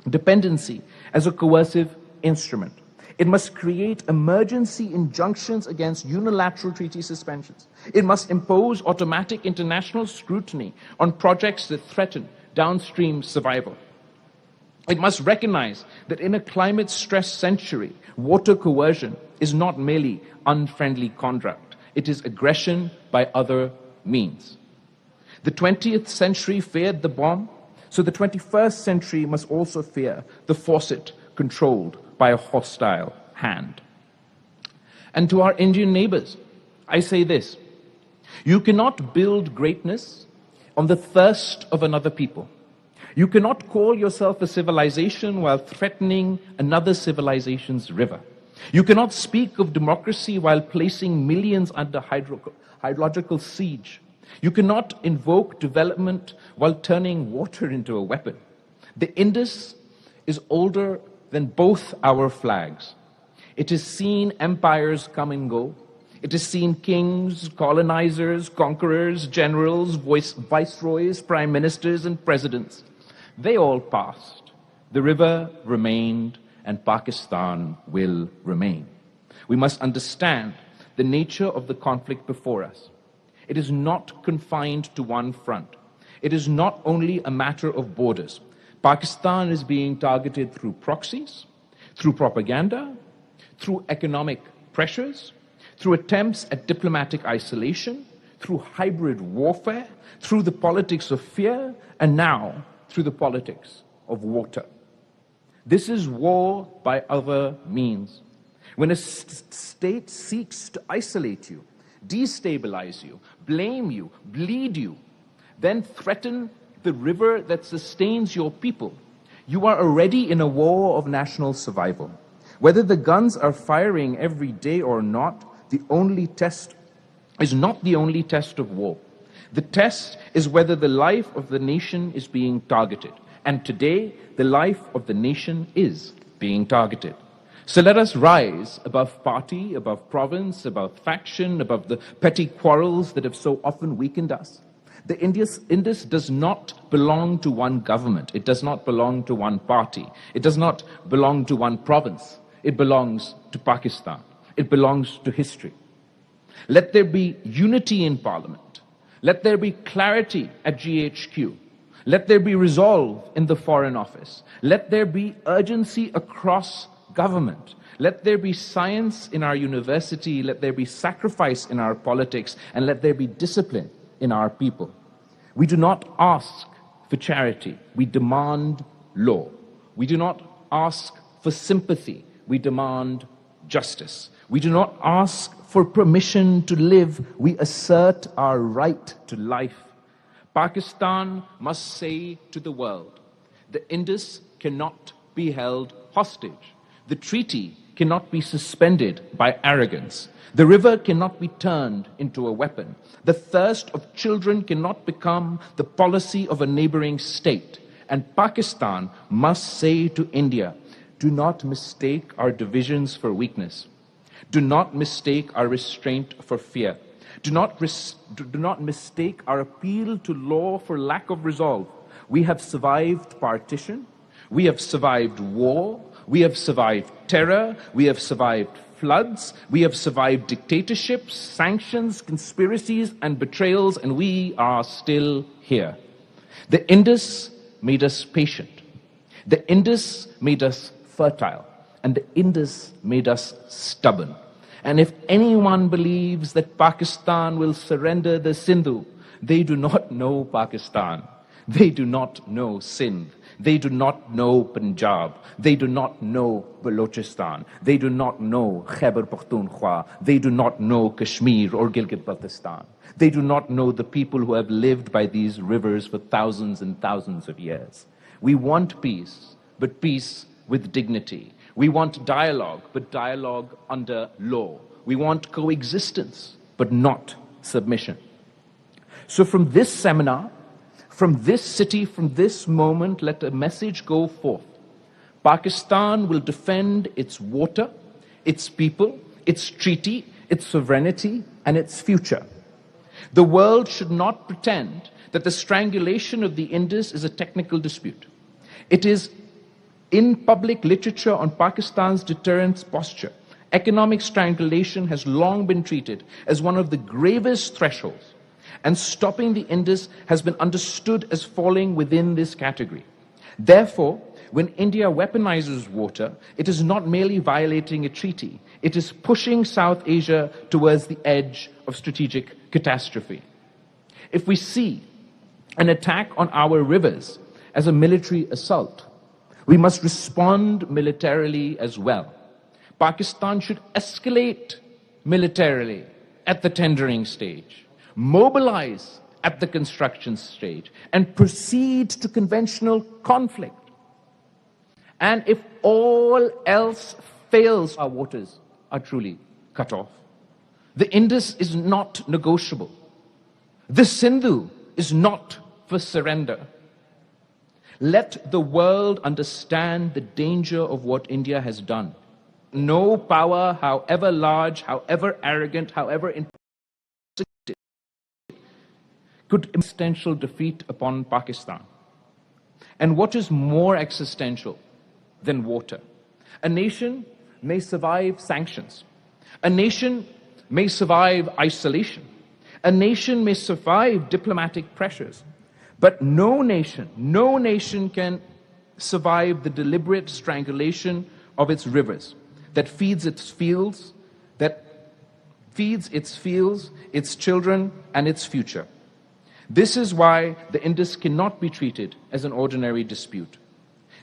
dependency as a coercive instrument. It must create emergency injunctions against unilateral treaty suspensions. It must impose automatic international scrutiny on projects that threaten downstream survival. It must recognize that in a climate-stressed century, water coercion is not merely unfriendly conduct. It is aggression by other means. The 20th century feared the bomb, so the 21st century must also fear the faucet controlled by a hostile hand. And to our Indian neighbors, I say this: you cannot build greatness on the thirst of another people. You cannot call yourself a civilization while threatening another civilization's river. You cannot speak of democracy while placing millions under hydrological siege. You cannot invoke development while turning water into a weapon. The Indus is older than both our flags. It has seen empires come and go. It has seen kings, colonizers, conquerors, generals, viceroys, prime ministers, and presidents. They all passed. The river remained, and Pakistan will remain. We must understand the nature of the conflict before us. It is not confined to one front. It is not only a matter of borders. Pakistan is being targeted through proxies, through propaganda, through economic pressures, through attempts at diplomatic isolation, through hybrid warfare, through the politics of fear, and now through the politics of water. This is war by other means. When a state seeks to isolate you, destabilize you, blame you, bleed you, then threaten the river that sustains your people, you are already in a war of national survival. Whether the guns are firing every day or not, the only test is not the only test of war. The test is whether the life of the nation is being targeted. And today, the life of the nation is being targeted. So let us rise above party, above province, above faction, above the petty quarrels that have so often weakened us. The Indus does not belong to one government. It does not belong to one party. It does not belong to one province. It belongs to Pakistan. It belongs to history. Let there be unity in Parliament. Let there be clarity at GHQ. Let there be resolve in the Foreign Office. Let there be urgency across government. Let there be science in our university. Let there be sacrifice in our politics. And let there be discipline in our people. We do not ask for charity. We demand law. We do not ask for sympathy. We demand justice. We do not ask for permission to live. We assert our right to life. Pakistan must say to the world, the Indus cannot be held hostage. The treaty cannot be suspended by arrogance. The river cannot be turned into a weapon. The thirst of children cannot become the policy of a neighboring state. And Pakistan must say to India, do not mistake our divisions for weakness. Do not mistake our restraint for fear. Do not mistake our appeal to law for lack of resolve. We have survived partition. We have survived war. We have survived terror. We have survived floods. We have survived dictatorships, sanctions, conspiracies, and betrayals, and we are still here. The Indus made us patient. The Indus made us fertile. And the Indus made us stubborn. And if anyone believes that Pakistan will surrender the Sindhu, they do not know Pakistan. They do not know Sindh. They do not know Punjab. They do not know Balochistan. They do not know Khyber Pakhtunkhwa. They do not know Kashmir or Gilgit-Baltistan. They do not know the people who have lived by these rivers for thousands and thousands of years. We want peace, but peace with dignity. We want dialogue, but dialogue under law. We want coexistence, but not submission. So from this seminar, from this city, from this moment, let a message go forth. Pakistan will defend its water, its people, its treaty, its sovereignty, and its future. The world should not pretend that the strangulation of the Indus is a technical dispute. It is in public literature on Pakistan's deterrence posture. Economic strangulation has long been treated as one of the gravest thresholds, and stopping the Indus has been understood as falling within this category. Therefore, when India weaponizes water, it is not merely violating a treaty, it is pushing South Asia towards the edge of strategic catastrophe. If we see an attack on our rivers as a military assault, we must respond militarily as well. Pakistan should escalate militarily at the tendering stage, mobilize at the construction stage, and proceed to conventional conflict. And if all else fails, our waters are truly cut off. The Indus is not negotiable. The Sindhu is not for surrender. Let the world understand the danger of what India has done. No power, however large, however arrogant, however insignificant, could existential defeat upon Pakistan. And what is more existential than water? A nation may survive sanctions. A nation may survive isolation. A nation may survive diplomatic pressures. But no nation can survive the deliberate strangulation of its rivers that feeds its fields, its children, and its future. This is why the Indus cannot be treated as an ordinary dispute.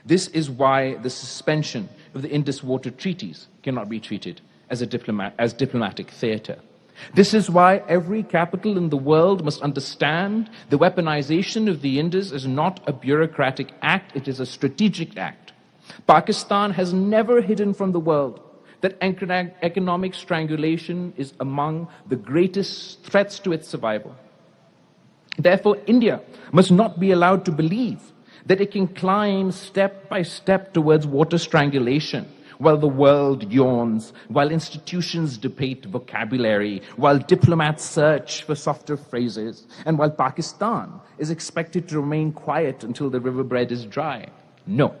This is why the suspension of the Indus water treaties cannot be treated as diplomatic theater. This is why every capital in the world must understand the weaponization of the Indus is not a bureaucratic act, it is a strategic act. Pakistan has never hidden from the world that economic strangulation is among the greatest threats to its survival. Therefore, India must not be allowed to believe that it can climb step by step towards water strangulation while the world yawns, while institutions debate vocabulary, while diplomats search for softer phrases, and while Pakistan is expected to remain quiet until the riverbed is dry. No.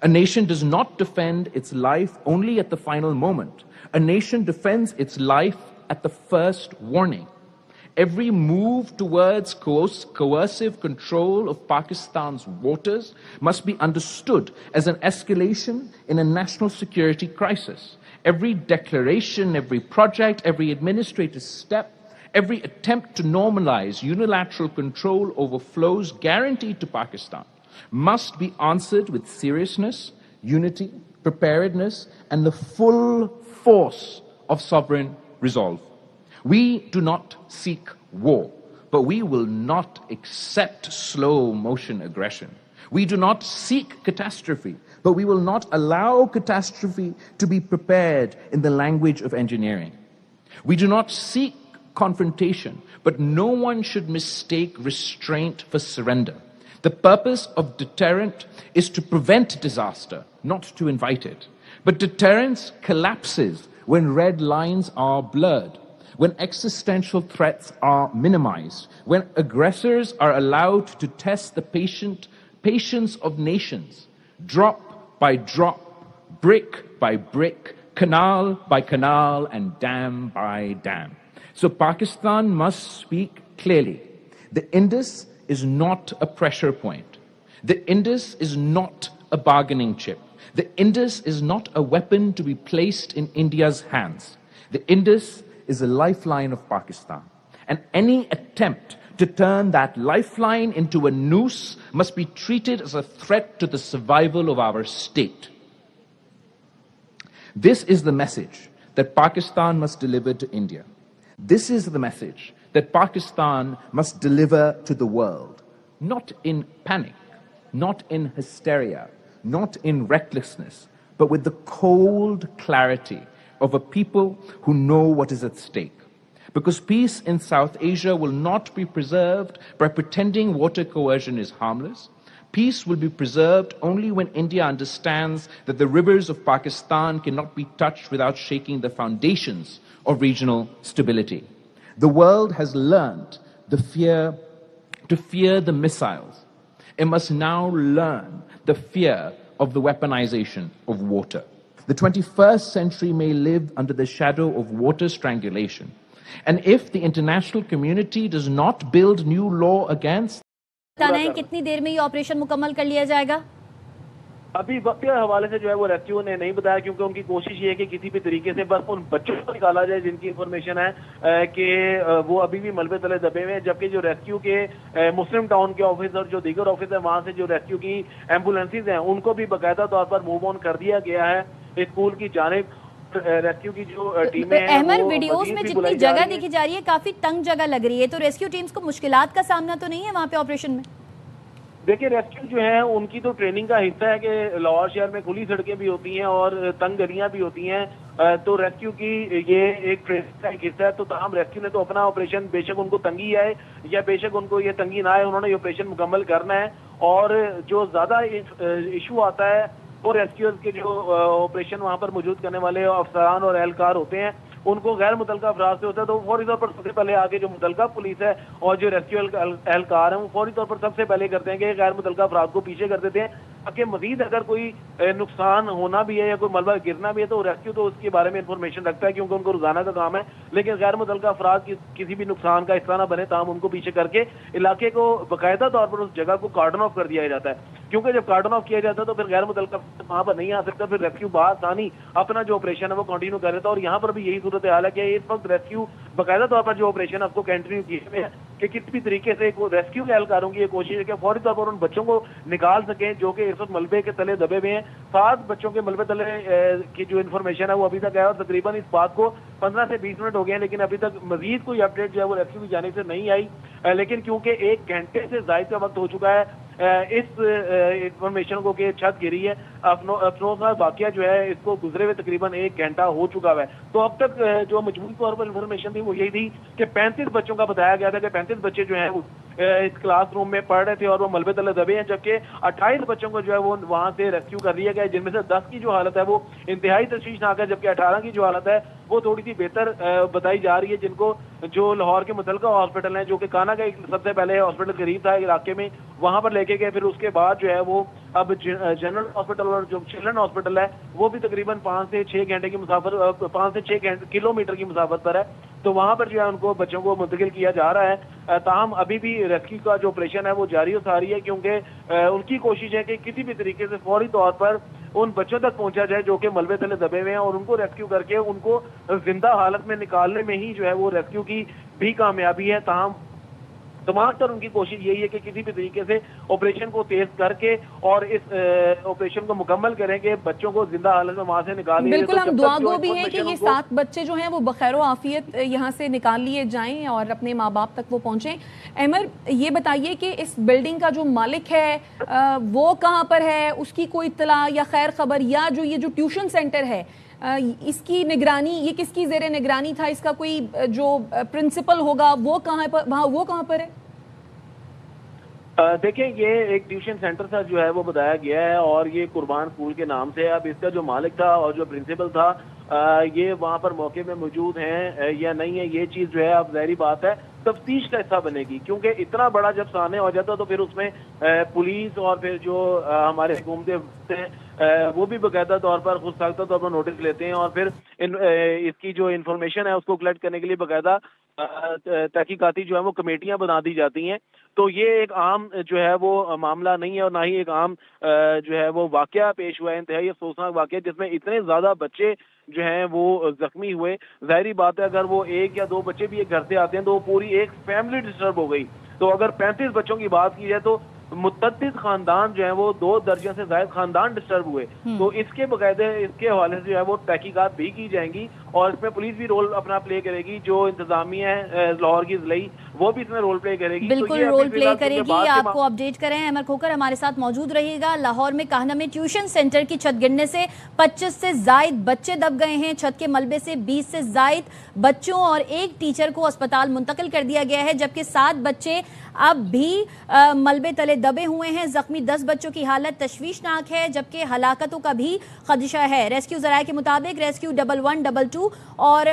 A nation does not defend its life only at the final moment. A nation defends its life at the first warning. Every move towards coercive control of Pakistan's waters must be understood as an escalation in a national security crisis. Every declaration, every project, every administrative step, every attempt to normalize unilateral control over flows guaranteed to Pakistan must be answered with seriousness, unity, preparedness, and the full force of sovereign resolve. We do not seek war, but we will not accept slow motion aggression. We do not seek catastrophe, but we will not allow catastrophe to be prepared in the language of engineering. We do not seek confrontation, but no one should mistake restraint for surrender. The purpose of deterrent is to prevent disaster, not to invite it. But deterrence collapses when red lines are blurred, when existential threats are minimized, when aggressors are allowed to test the patience of nations, drop by drop, brick by brick, canal by canal, and dam by dam. So Pakistan must speak clearly. The Indus is not a pressure point. The Indus is not a bargaining chip. The Indus is not a weapon to be placed in India's hands. The Indus is a lifeline of Pakistan. And any attempt to turn that lifeline into a noose must be treated as a threat to the survival of our state. This is the message that Pakistan must deliver to India. This is the message that Pakistan must deliver to the world, not in panic, not in hysteria, not in recklessness, but with the cold clarity of a people who know what is at stake. Because peace in South Asia will not be preserved by pretending water coercion is harmless. Peace will be preserved only when India understands that the rivers of Pakistan cannot be touched without shaking the foundations of regional stability. The world has learned to fear the missiles. It must now learn the fear of the weaponization of water. The 21st century may live under the shadow of water strangulation. And if the international community does not build new law against, कितनी देर में ये operation मुकम्मल कर लिया जाएगा? अभी वक्त के हवाले से जो है वो रेस्क्यू ने नहीं बताया, क्योंकि उनकी कोशिश ये है कि किसी भी तरीके से बस उन बच्चों को निकाला जाए जिनकी इंफॉर्मेशन है कि वो अभी भी मलबे तले दबे हुए हैं, जबकि जो रेस्क्यू के मुस्लिम टाउन के ऑफिसर जो दीगर ऑफिस है वहाँ से जो रेस्क्यू की एम्बुलेंसेज हैं उनको भी बाकायदा तौर पर मूव ऑन कर दिया गया है स्कूल की जानिब। रेस्क्यू की जो टीमें हैं अहमद, वीडियोस में जितनी जगह दिखी जा रही है काफी तंग जगह लग रही है, तो रेस्क्यू टीम्स को मुश्किलात का सामना तो नहीं है वहाँ पे ऑपरेशन में? देखिए, रेस्क्यू जो है उनकी तो ट्रेनिंग का हिस्सा है कि लाहौर शहर में खुली सड़कें भी होती हैं और तंग गलियां भी होती हैं, तो रेस्क्यू की ये एक ट्रेनिंग का एक हिस्सा है। तो तमाम रेस्क्यू ने तो अपना ऑपरेशन, बेशक उनको तंगी आए या बेशक उनको ये तंगी ना आए, उन्होंने ये ऑपरेशन मुकम्मल करना है। और जो ज्यादा इशू आता है वो रेस्क्यूअर्स के जो ऑपरेशन वहाँ पर मौजूद करने वाले अफसरान और एहलकार होते हैं उनको गैर मुतलका अफराद से होता है, तो फौरी तौर पर सबसे पहले आगे जो मुतलका पुलिस है और जो रेस्क्यू एहलकार हैं वो फौरी तौर पर सबसे पहले करते हैं कि गैर मुतलका अफराद को पीछे कर देते हैं, ताकि मजीद अगर कोई नुकसान होना भी है या कोई मलबा गिरना भी है तो रेस्क्यू तो उसके बारे में इंफॉर्मेशन रखता है क्योंकि उनको रोजाना का काम है। लेकिन गैर मुतलका अफराद किसी भी नुकसान का हिस्सा ना बने ताम उनको पीछे करके इलाके को बाकायदा तौर पर उस जगह को कार्डन ऑफ कर दिया जाता है, क्योंकि जब कार्डन ऑफ किया जाता है तो फिर गैर मुतलका वहाँ पर नहीं आ सकता, फिर रेस्क्यू बआसानी अपना जो ऑपरेशन है वो कंटिन्यू कर लेता है। और यहाँ पर भी यही सूरत हाल है कि इस वक्त रेस्क्यू बाकायदा तौर पर जो ऑपरेशन है आपको कंटिन्यू किए हुए हैं कि किस भी तरीके से रेस्क्यू के एहलकारों की ये कोशिश है कि फौरी तौर पर उन बच्चों को निकाल सकें जो कि इस वक्त मलबे के तले दबे हुए हैं। 7 बच्चों के मलबे तले की जो इन्फॉर्मेशन है वो अभी तक है और तकरीबन इस बात को 15 से 20 मिनट हो गए हैं, लेकिन अभी तक मजीद कोई अपडेट जो है वो रेस्क्यू की जाने से नहीं आई। लेकिन क्योंकि 1 घंटे से ज्यादा का वक्त हो चुका है इस इंफॉर्मेशन को कि छत गिरी है, अफसोसनाक वाकया जो है इसको गुजरे हुए तकरीबन 1 घंटा हो चुका है। तो अब तक जो मजबूरी तौर पर इंफॉर्मेशन थी वो यही थी कि 35 बच्चों का बताया गया था कि 35 बच्चे जो हैं इस क्लासरूम में पढ़ रहे थे और वो मलबे तले दबे हैं, जबकि 28 बच्चों को जो है वो वहां से रेस्क्यू कर लिया गया, जिनमें से 10 की जो हालत है वो इंतहाई तशवीशनाक है, जबकि 18 की जो हालत है वो थोड़ी सी बेहतर बताई जा रही है, जिनको जो लाहौर के मुतलका हॉस्पिटल है जो कि काना का एक सबसे पहले हॉस्पिटल करीब था इलाके में वहां पर लेके गए। फिर उसके बाद जो है वो अब जनरल हॉस्पिटल और जो चिल्ड्रन हॉस्पिटल है वो भी तकरीबन 5 से 6 घंटे की मुसाफर 5 से 6 किलोमीटर की मुसाफत पर है, तो वहां पर जो है उनको बच्चों को मुंतकिल किया जा रहा है। ताहम अभी भी रेस्क्यू का जो ऑपरेशन है वो जारी और सारी है, क्योंकि उनकी कोशिश है कि किसी भी तरीके से फौरी तौर पर उन बच्चों तक पहुंचा जाए जो कि मलबे तले दबे हुए हैं और उनको रेस्क्यू करके उनको जिंदा हालत में निकालने में ही जो है वो रेस्क्यू की भी कामयाबी है। ताहम तमाम तर उनकी कोशिश यही है कि किसी भी तरीके से ऑपरेशन को तेज करके और इस ऑपरेशन को मुकम्मल करें कि बच्चों को जिंदा हालत में वहां से निकालें। बिल्कुल, हम दुआगो भी हैं कि ये 7 बच्चे जो हैं वो बखैर आफियत यहाँ से निकाल लिए जाएं और अपने माँ बाप तक वो पहुंचें। अहमद, ये बताइए कि इस बिल्डिंग का जो मालिक है वो कहाँ पर है, उसकी कोई इत्तला या खैर खबर, या जो ये जो ट्यूशन सेंटर है इसकी निगरानी, ये किसकी ज़ेरे निगरानी था, इसका कोई जो प्रिंसिपल होगा वो कहाँ पर है? देखिए, ये एक ट्यूशन सेंटर था जो है वो बताया गया है और ये कुर्बान स्कूल के नाम से। अब इसका जो मालिक था और जो प्रिंसिपल था ये वहाँ पर मौके में मौजूद हैं या नहीं है, ये चीज़ जो है अब ज़ाहिरी बात है तफ्तीश का हिस्सा बनेगी, क्योंकि इतना बड़ा जब सामने हो जाता तो फिर उसमें पुलिस और फिर जो हमारे हुकूमतें हैं वो भी बाकायदा तौर पर खुद साख्ता तौर पर नोटिस लेते हैं और फिर इसकी जो इन्फॉर्मेशन है उसको कलेक्ट करने के लिए बाकायदा तहकीकाती जो है वो कमेटियां बना दी जाती हैं। तो ये एक आम जो है वो मामला नहीं है और ना ही एक आम जो है वो वाकया पेश हुआ है, इंतहाई अफसोसनाक वाकया जिसमें इतने ज्यादा बच्चे जो हैं वो जख्मी हुए। जाहिर बात है अगर वो 1 या 2 बच्चे भी एक घर से आते हैं तो वो पूरी एक फैमिली डिस्टर्ब हो गई। तो अगर 35 बच्चों की बात की जाए तो मुतअद्दिद खानदान जो है वो 2 दर्जन से ज्यादा खानदान डिस्टर्ब हुए। तो इसके बकायदे इसके हवाले से जो है वो तहकीकात भी की जाएंगी اور اس میں پولیس بھی رول اپنا پلے کرے گی, جو انتظامیہ ہے لاہور کی ضلعی وہ بھی اس میں رول پلے کرے گی. بالکل رول پلے کرے گی. آپ کو اپڈیٹ کریں. احمد کھوکر ہمارے ساتھ موجود رہے گا. لاہور میں کاہنہ میں ٹیوشن سینٹر کی چھت گرنے سے 25 سے زائد بچے دب گئے ہیں. چھت کے ملبے سے 20 سے زائد بچوں اور ایک ٹیچر کو اسپتال منتقل کر دیا گیا ہے, جبکہ 7 بچے اب بھی ملبے تلے دبے ہوئے ہیں. زخمی 10 بچوں کی حالت تشویشناک ہے, جبکہ ہلاکتوں کا بھی خدشہ ہے. ریسکیو ذرائع کے مطابق ریسکیو 1122 اور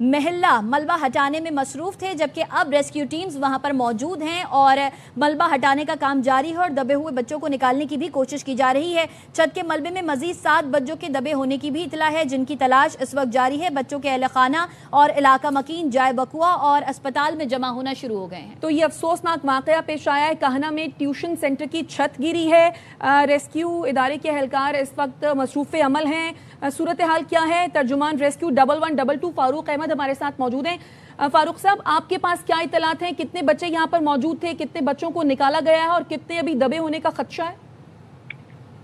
محلہ ملبہ ہٹانے میں مصروف تھے, جبکہ اب ریسکیو ٹیمز وہاں پر موجود ہیں اور ملبہ ہٹانے کا کام جاری ہے اور دبے ہوئے بچوں کو نکالنے کی بھی کوشش کی جا رہی ہے. چھت کے ملبے میں مزید 7 بچوں کے دبے ہونے کی بھی اطلاع ہے, جن کی تلاش اس وقت جاری ہے. بچوں کے اہل خانہ اور علاقہ مکین جائے بقوا اور اسپتال میں جمع ہونا شروع ہو گئے ہیں. تو یہ افسوسناک واقعہ پیش آیا ہے. کاہنہ میں ٹیوشن سینٹر کی چھت گری ہے. ریسکیو ادارے کے اہلکار اس وقت مصروف عمل ہیں. صورتحال کیا ہے؟ ترجمان ریسکیو 1122 فاروق احمد ہمارے ساتھ موجود ہیں. فاروق صاحب, آپ کے پاس کیا اطلاعات ہیں؟ کتنے بچے یہاں پر موجود تھے, کتنے بچوں کو نکالا گیا ہے اور کتنے ابھی دبے ہونے کا خدشہ ہے؟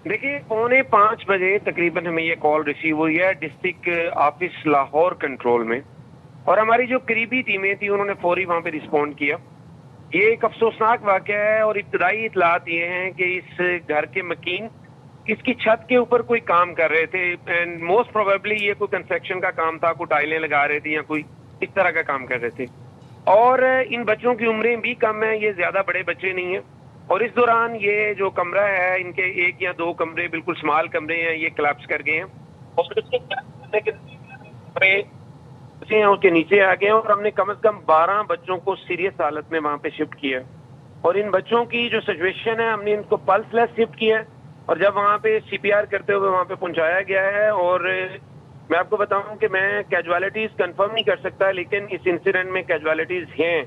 دیکھیے 4:45 بجے تقریباً ہمیں یہ کال ریسیو ہوئی ہے ڈسٹرکٹ آفس لاہور کنٹرول میں, اور ہماری جو قریبی ٹیمیں تھیں انہوں نے فوری وہاں پہ رسپونڈ کیا. یہ ایک افسوسناک واقعہ ہے اور ابتدائی اطلاعات یہ ہیں کہ اس گھر کے مکین اس کی چھت کے اوپر کوئی کام کر رہے تھے, اینڈ موسٹ پروبیبلی یہ کوئی کنسٹرکشن کا کام تھا, کوئی ٹائلیں لگا رہے تھے یا کوئی اس طرح کا کام کر رہے تھے. اور ان بچوں کی عمریں بھی کم ہیں, یہ زیادہ بڑے بچے نہیں ہیں. اور اس دوران یہ جو کمرہ ہے, ان کے 1 یا 2 کمرے بالکل سمال کمرے ہیں, یہ کلیپس کر گئے ہیں اور اس کے نیچے آ گئے ہیں, اور ہم نے کم از کم 12 بچوں کو سیریس حالت میں وہاں پہ شفٹ کیا. اور ان بچوں کی جو سچویشن ہے, ہم نے ان کو پلس لیس شفٹ کیا ہے اور جب وہاں پہ CPR کرتے ہوئے وہاں پہ پہنچایا گیا ہے. اور میں آپ کو بتاؤں کہ میں کیجوالٹیز کنفرم نہیں کر سکتا, لیکن اس انسیڈنٹ میں کیجوالٹیز ہیں,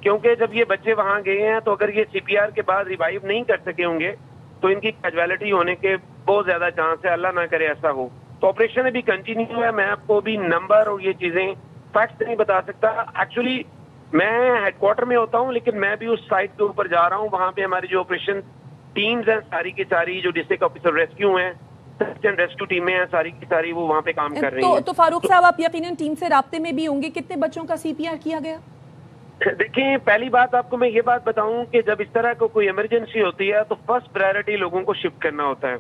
کیونکہ جب یہ بچے وہاں گئے ہیں تو اگر یہ CPR کے بعد ریوائیو نہیں کر سکے ہوں گے تو ان کی کیجوالٹی ہونے کے بہت زیادہ چانس ہے. اللہ نہ کرے ایسا ہو. تو آپریشن ابھی کنٹینیو ہے. میں آپ کو بھی نمبر اور یہ چیزیں فیکٹس نہیں بتا سکتا. ایکچولی میں ہیڈ کوارٹر میں ہوتا ہوں, لیکن میں بھی اس سائٹ کے اوپر جا رہا ہوں. وہاں پہ ہماری جو آپریشن ٹیمز ہیں ساری کی ساری, جو ڈسٹرکٹ آفیسر ریسکیو ہیں, سرچ اینڈ ریسکیو ٹیمیں ہیں, ساری کی ساری وہ وہاں پہ کام کر رہی ہیں. تو فاروق صاحب, آپ یقیناً ٹیم سے رابطے میں بھی ہوں گے. کتنے بچوں کا CPR کیا گیا؟ دیکھیں, پہلی بات آپ کو میں یہ بات بتاؤں کہ جب اس طرح کو کوئی ایمرجنسی ہوتی ہے تو فرسٹ پرائرٹی لوگوں کو شفٹ کرنا ہوتا ہے.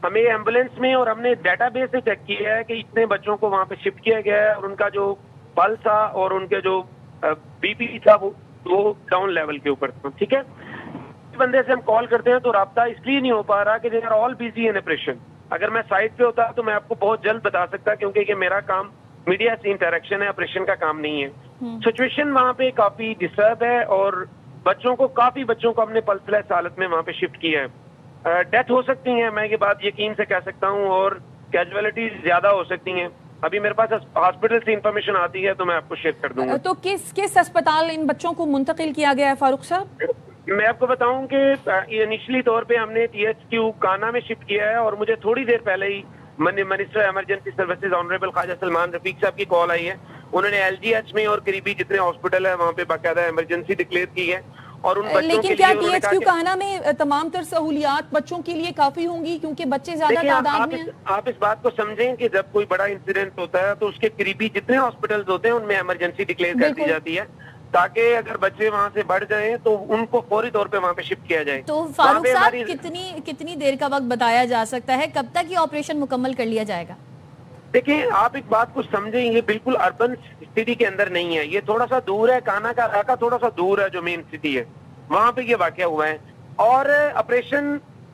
ہمیں ایمبولینس میں, اور ہم نے ڈیٹا بیس سے چیک کیا ہے کہ اتنے بچوں کو وہاں پہ شفٹ کیا گیا ہے, اور ان کا جو پلس تھا اور ان کے جو BP تھا وہ ڈاؤن لیول کے اوپر تھا. ٹھیک ہے, بندے سے ہم کال کرتے ہیں تو رابطہ اس لیے نہیں ہو پا رہا کہ they are all busy in operation. اگر میں سائٹ پہ ہوتا تو میں آپ کو بہت جلد بتا سکتا, کیونکہ یہ میرا کام میڈیا سے انٹریکشن ہے, آپریشن کا کام نہیں ہے. سچویشن وہاں پہ کافی ڈسٹرب ہے, اور کافی بچوں کو ہم نے پلس لیس حالت میں وہاں پہ شفٹ کیا ہے. ڈیتھ ہو سکتی ہیں, میں یہ بات یقین سے کہہ سکتا ہوں, اور کیجوالٹیز زیادہ ہو سکتی ہیں. ابھی میرے پاس ہاسپٹل سے انفارمیشن آتی ہے تو میں آپ کو شیئر کر دوں گا. تو کس اسپتال ان بچوں کو منتقل کیا گیا ہے فاروق صاحب؟ میں آپ کو بتاؤں کہ انیشلی طور پہ ہم نے THQ کانا میں شفٹ کیا ہے, اور مجھے تھوڑی دیر پہلے ہی منسٹر ایمرجنسی سروسز آنریبل خواجہ سلمان رفیق صاحب کی کال آئی ہے. انہوں نے LGH میں اور قریبی جتنے ہاسپٹل ہے وہاں پہ باقاعدہ ایمرجنسی ڈکلیئر کی ہے. اور ان بچوں لیکن کیا THQ کانا میں تمام تر سہولیات بچوں کے لیے کافی ہوں گی, کیونکہ بچے زیادہ تعداد میں ہیں؟ آپ اس بات کو سمجھیں کہ جب کوئی بڑا انسیڈنٹ ہوتا ہے تو اس کے قریبی جتنے ہاسپٹلز ہوتے ہیں ان میں ایمرجنسی ڈکلیئر کر دی جاتی ہے, تاکہ اگر بچے وہاں سے بڑھ جائیں تو ان کو فوری طور پہ وہاں پہ شفٹ کیا جائے. تو فاروق صاحب کتنی دیر کا وقت بتایا جا سکتا ہے, کب تک یہ آپریشن مکمل کر لیا جائے گا؟ دیکھیں, آپ ایک بات کو سمجھیں, یہ بالکل اربن سٹی کے اندر نہیں ہے, یہ تھوڑا سا دور ہے. کانا کا علاقہ تھوڑا سا دور ہے جو مین سٹی ہے, وہاں پہ یہ واقعہ ہوا ہے. اور آپریشن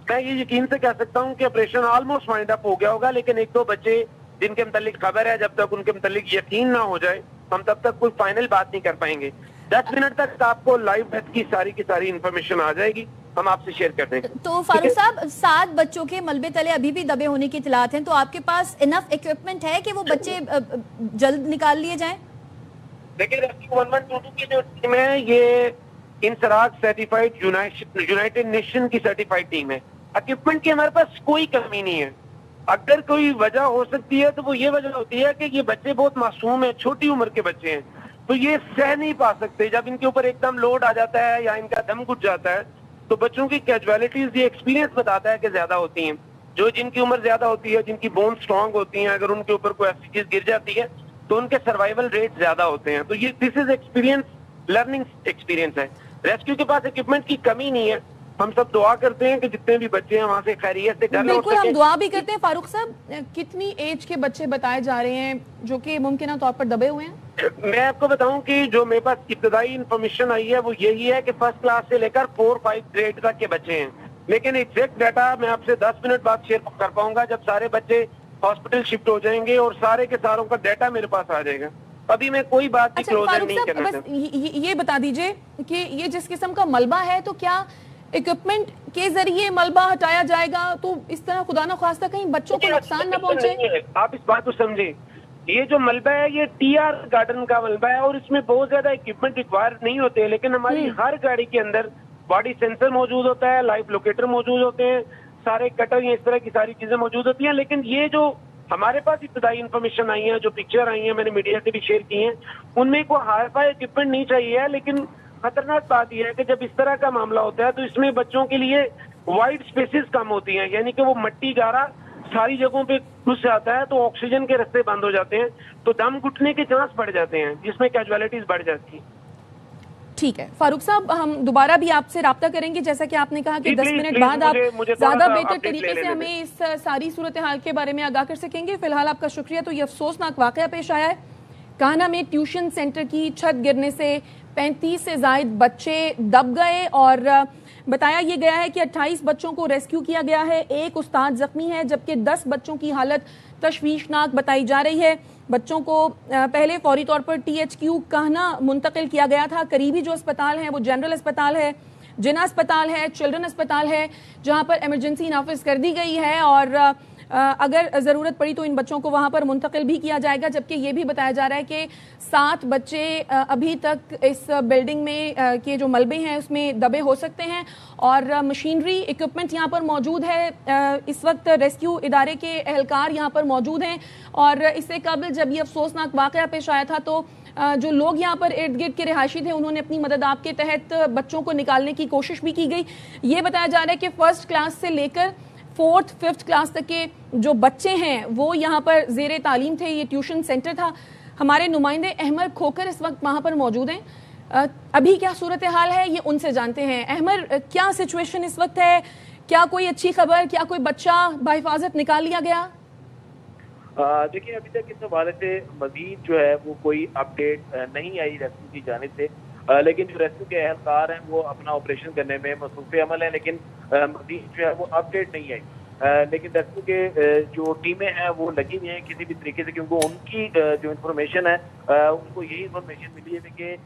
میں یہ یقین سے کہہ سکتا ہوں کہ آپریشن آلموسٹ وائنڈ اپ ہو گیا ہوگا, لیکن 1-2 بچے جن کے متعلق خبر ہے, جب تک ان کے متعلق یقین نہ ہو جائے ہم تب تک کوئی فائنل بات نہیں کر پائیں گے. 10 منٹ تک آپ کو لائیو ڈیتھ کی ساری انفارمیشن آ جائے گی, ہم آپ سے شیئر کر دیں گے. تو فاروق صاحب, 7 بچوں کے ملبے تلے ابھی بھی دبے ہونے کی اطلاعات ہیں, تو آپ کے پاس انف ایکوپمنٹ ہے کہ وہ بچے جلد نکال لیے جائیں؟ دیکھیں, ریسکیو 1122 کی جو ٹیم ہے یہ انسراغ سرٹیفائڈ یونائٹڈ نیشن کی سرٹیفائڈ ٹیم ہے. ایکوپمنٹ کی ہمارے پاس کوئی کمی نہیں ہے. اگر کوئی وجہ ہو سکتی ہے تو وہ یہ وجہ ہوتی ہے کہ یہ بچے بہت معصوم ہیں, چھوٹی عمر کے بچے ہیں, تو یہ سہ نہیں پا سکتے. جب ان کے اوپر ایک دم لوڈ آ جاتا ہے یا ان کا دم گھٹ جاتا ہے تو بچوں کی کیجوالٹیز, یہ ایکسپیرینس بتاتا ہے کہ زیادہ ہوتی ہیں. جن کی عمر زیادہ ہوتی ہے, جن کی بون سٹرانگ ہوتی ہیں, اگر ان کے اوپر کوئی ایسی چیز گر جاتی ہے تو ان کے سروائیول ریٹ زیادہ ہوتے ہیں. تو یہ دس از ایکسپیرینس، لرننگ ایکسپیرینس ہے. ریسکیو کے پاس اکوپمنٹ کی کمی نہیں ہے. ہم سب دعا کرتے ہیں کہ جتنے بھی بچے ہیں وہاں سے خیریت سے گھر لوٹ بالکل سکیں. ہم دعا بھی کرتے ہیں. فاروق صاحب کتنی ایج کے بچے بتائے جا رہے ہیں جو کہ ممکنہ طور پر دبے ہوئے ہیں؟ میں آپ کو بتاؤں کہ جو میرے پاس ابتدائی انفارمیشن آئی ہے وہ یہی ہے کہ فرسٹ کلاس سے لے کر 4-5 گریڈ تک کے بچے ہیں. لیکن ایگزیکٹ ڈیٹا میں آپ سے 10 منٹ بعد شیئر کر پاؤں گا جب سارے بچے ہاسپٹل شفٹ ہو جائیں گے اور سارے کے ساروں کا ڈیٹا میرے پاس آ جائے گا. ابھی میں کوئی بات کی کلوزر نہیں کرنا چاہتا. یہ بتا دیجئے کہ یہ جس قسم کا ملبہ ہے تو کیا اکوپمنٹ کے ذریعے ملبہ ہٹایا جائے گا تو اس طرح خدا نہ خواستہ کہیں بچوں کو نقصان نہ پہنچے؟ آپ اس بات کو سمجھیں، یہ جو ملبہ ہے یہ ٹی آر گارڈن کا ملبہ ہے اور اس میں بہت زیادہ اکوپمنٹ ریکوائر نہیں ہوتے. لیکن ہماری ہر گاڑی کے اندر باڈی سینسر موجود ہوتا ہے، لائف لوکیٹر موجود ہوتے ہیں، سارے کٹر یا اس طرح کی ساری چیزیں موجود ہوتی ہیں. لیکن یہ جو ہمارے پاس ابتدائی انفارمیشن آئی ہیں، جو پکچر آئی ہیں، میں نے میڈیا سے بھی شیئر کی ہیں، ان میں کوئی ہائی فائی اکوپمنٹ نہیں چاہیے. لیکن خطرناک بات یہ ہے کہ جب اس طرح کا معاملہ ہوتا ہے تو اس میں بچوں کے لیے وائڈ اسپیسز کم ہوتی ہیں. یعنی کہ وہ مٹی گارا ساری جگہوں پہ گھس جاتا ہے تو آکسیجن کے رستے بند ہو جاتے ہیں تو دم گھٹنے کے چانس بڑھ جاتے ہیں جس میں کیجویلٹیز بڑھ جاتی ہیں. ٹھیک ہے فاروق صاحب، ہم دوبارہ بھی آپ سے رابطہ کریں گے جیسا کہ آپ نے کہا کہ 10 منٹ بعد آپ زیادہ بہتر طریقے سے ہمیں اس ساری صورتحال کے بارے میں آگاہ کر سکیں گے. فی الحال آپ کا شکریہ. تو یہ افسوسناک واقعہ پیش آیا ہے. کانا میں ٹیوشن سینٹر کی چھت گرنے سے 35 سے زائد بچے دب گئے اور بتایا یہ گیا ہے کہ 28 بچوں کو ریسکیو کیا گیا ہے. ایک استاد زخمی ہے جبکہ 10 بچوں کی حالت تشویشناک بتائی جا رہی ہے. بچوں کو پہلے فوری طور پر THQ کانا منتقل کیا گیا تھا. قریبی جو اسپتال ہیں وہ جنرل اسپتال ہے، جنا اسپتال ہے، چلڈرن اسپتال ہے جہاں پر ایمرجنسی نافذ کر دی گئی ہے اور اگر ضرورت پڑی تو ان بچوں کو وہاں پر منتقل بھی کیا جائے گا. جبکہ یہ بھی بتایا جا رہا ہے کہ 7 بچے ابھی تک اس بلڈنگ میں کے جو ملبے ہیں اس میں دبے ہو سکتے ہیں اور مشینری اکوپمنٹ یہاں پر موجود ہے. اس وقت ریسکیو ادارے کے اہلکار یہاں پر موجود ہیں اور اس سے قبل جب یہ افسوسناک واقعہ پیش آیا تھا تو جو لوگ یہاں پر ارد گرد کے رہائشی تھے انہوں نے اپنی مدد آپ کے تحت بچوں کو نکالنے کی کوشش بھی کی گئی. یہ بتایا جا رہا ہے کہ فرسٹ کلاس سے لے کر 4th 5th کلاس تک کے جو بچے ہیں وہ یہاں پر زیر تعلیم تھے. یہ ٹیوشن سینٹر تھا. ہمارے نمائندے احمد کھوکر اس وقت وہاں پر موجود ہیں. ابھی کیا صورتحال ہے یہ ان سے جانتے ہیں. احمد، کیا سچویشن اس وقت ہے؟ کیا کوئی اچھی خبر؟ کیا کوئی بچہ بحفاظت نکال لیا گیا؟ دیکھیں ابھی تک اس حوالے سے مزید جو ہے وہ کوئی اپڈیٹ نہیں آئی ریسکیو کی جانب سے. لیکن جو ریسکیو کے اہلکار ہیں وہ اپنا آپریشن کرنے میں مصروف عمل ہیں لیکن مزید جو ہے وہ اپڈیٹ نہیں آئی. لیکن ریسکیو کے جو ٹیمیں ہیں وہ لگی ہوئی ہیں کسی بھی طریقے سے کیونکہ ان کی جو انفارمیشن ہے ان کو یہی انفارمیشن ملی ہے کہ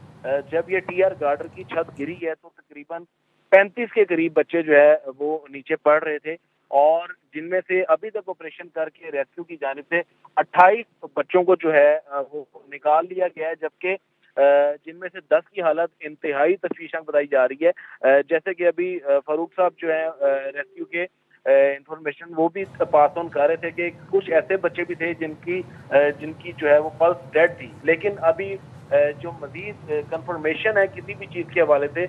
جب یہ ٹی آر گارڈر کی چھت گری ہے تو تقریباً 35 کے قریب بچے جو ہے وہ نیچے پڑ رہے تھے اور جن میں سے ابھی تک آپریشن کر کے ریسکیو کی جانب سے 28 بچوں کو جو ہے وہ نکال لیا گیا ہے جبکہ جن میں سے 10 کی حالت انتہائی تشویشناک بتائی جا رہی ہے. جیسے کہ ابھی فاروق صاحب جو ہے ریسکیو کے انفارمیشن وہ بھی پاس آن کر رہے تھے کہ کچھ ایسے بچے بھی تھے جن کی جو ہے وہ پلس ڈیڈ تھی. لیکن ابھی جو مزید کنفرمیشن ہے کسی بھی چیز کے حوالے سے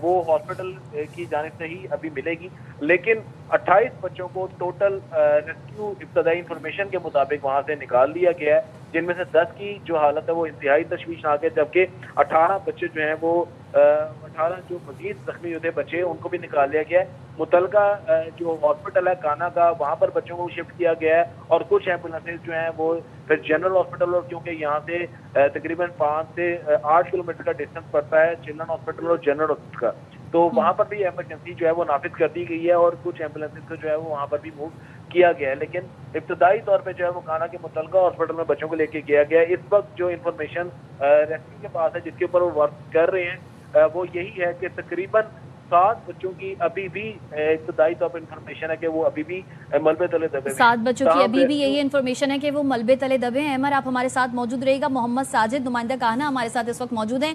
وہ ہاسپٹل کی جانب سے ہی ابھی ملے گی. لیکن 28 بچوں کو ٹوٹل ریسکیو ابتدائی انفارمیشن کے مطابق وہاں سے نکال لیا گیا ہے جن میں سے 10 کی جو حالت ہے وہ انتہائی تشویشناک ہے جبکہ 18 بچے جو ہیں وہ 18 جو مزید زخمی ہوتے بچے ان کو بھی نکال لیا گیا ہے. متعلقہ جو ہاسپٹل ہے کانا کا وہاں پر بچوں کو شفٹ کیا گیا ہے اور کچھ ایمبولینسز جو ہیں وہ پھر جنرل ہاسپٹل اور کیونکہ یہاں سے تقریباً 5 سے 8 کلومیٹر کا ڈسٹینس پڑتا ہے چلڈرن ہاسپٹل اور جنرل ہاسپٹل کا تو وہاں پر بھی ایمرجنسی جو ہے وہ نافذ کر دی گئی ہے اور کچھ ایمبولینسز کو جو ہے وہ وہاں پر بھی موو کیا گیا ہے. لیکن ابتدائی طور پہ جو ہے وہ کانا کے متعلقہ ہاسپٹل میں بچوں کو لے کے گیا گیا ہے. اس وقت جو انفارمیشن ریسکیو کے پاس ہے جس کے اوپر وہ ورک کر رہے ہیں وہ یہی ہے کہ تقریباً 7 بچوں کی ابھی بھی ابتدائی طور پر انفارمیشن ہے کہ وہ ابھی بھی ملبے تلے دبے ہیں. 7 بچوں کی ابھی بھی یہی انفارمیشن ہے کہ وہ ملبے تلے دبے ہیں. امر آپ ہمارے ساتھ موجود رہے گا. محمد ساجد نمائندہ کانا ہمارے ساتھ اس وقت موجود ہیں.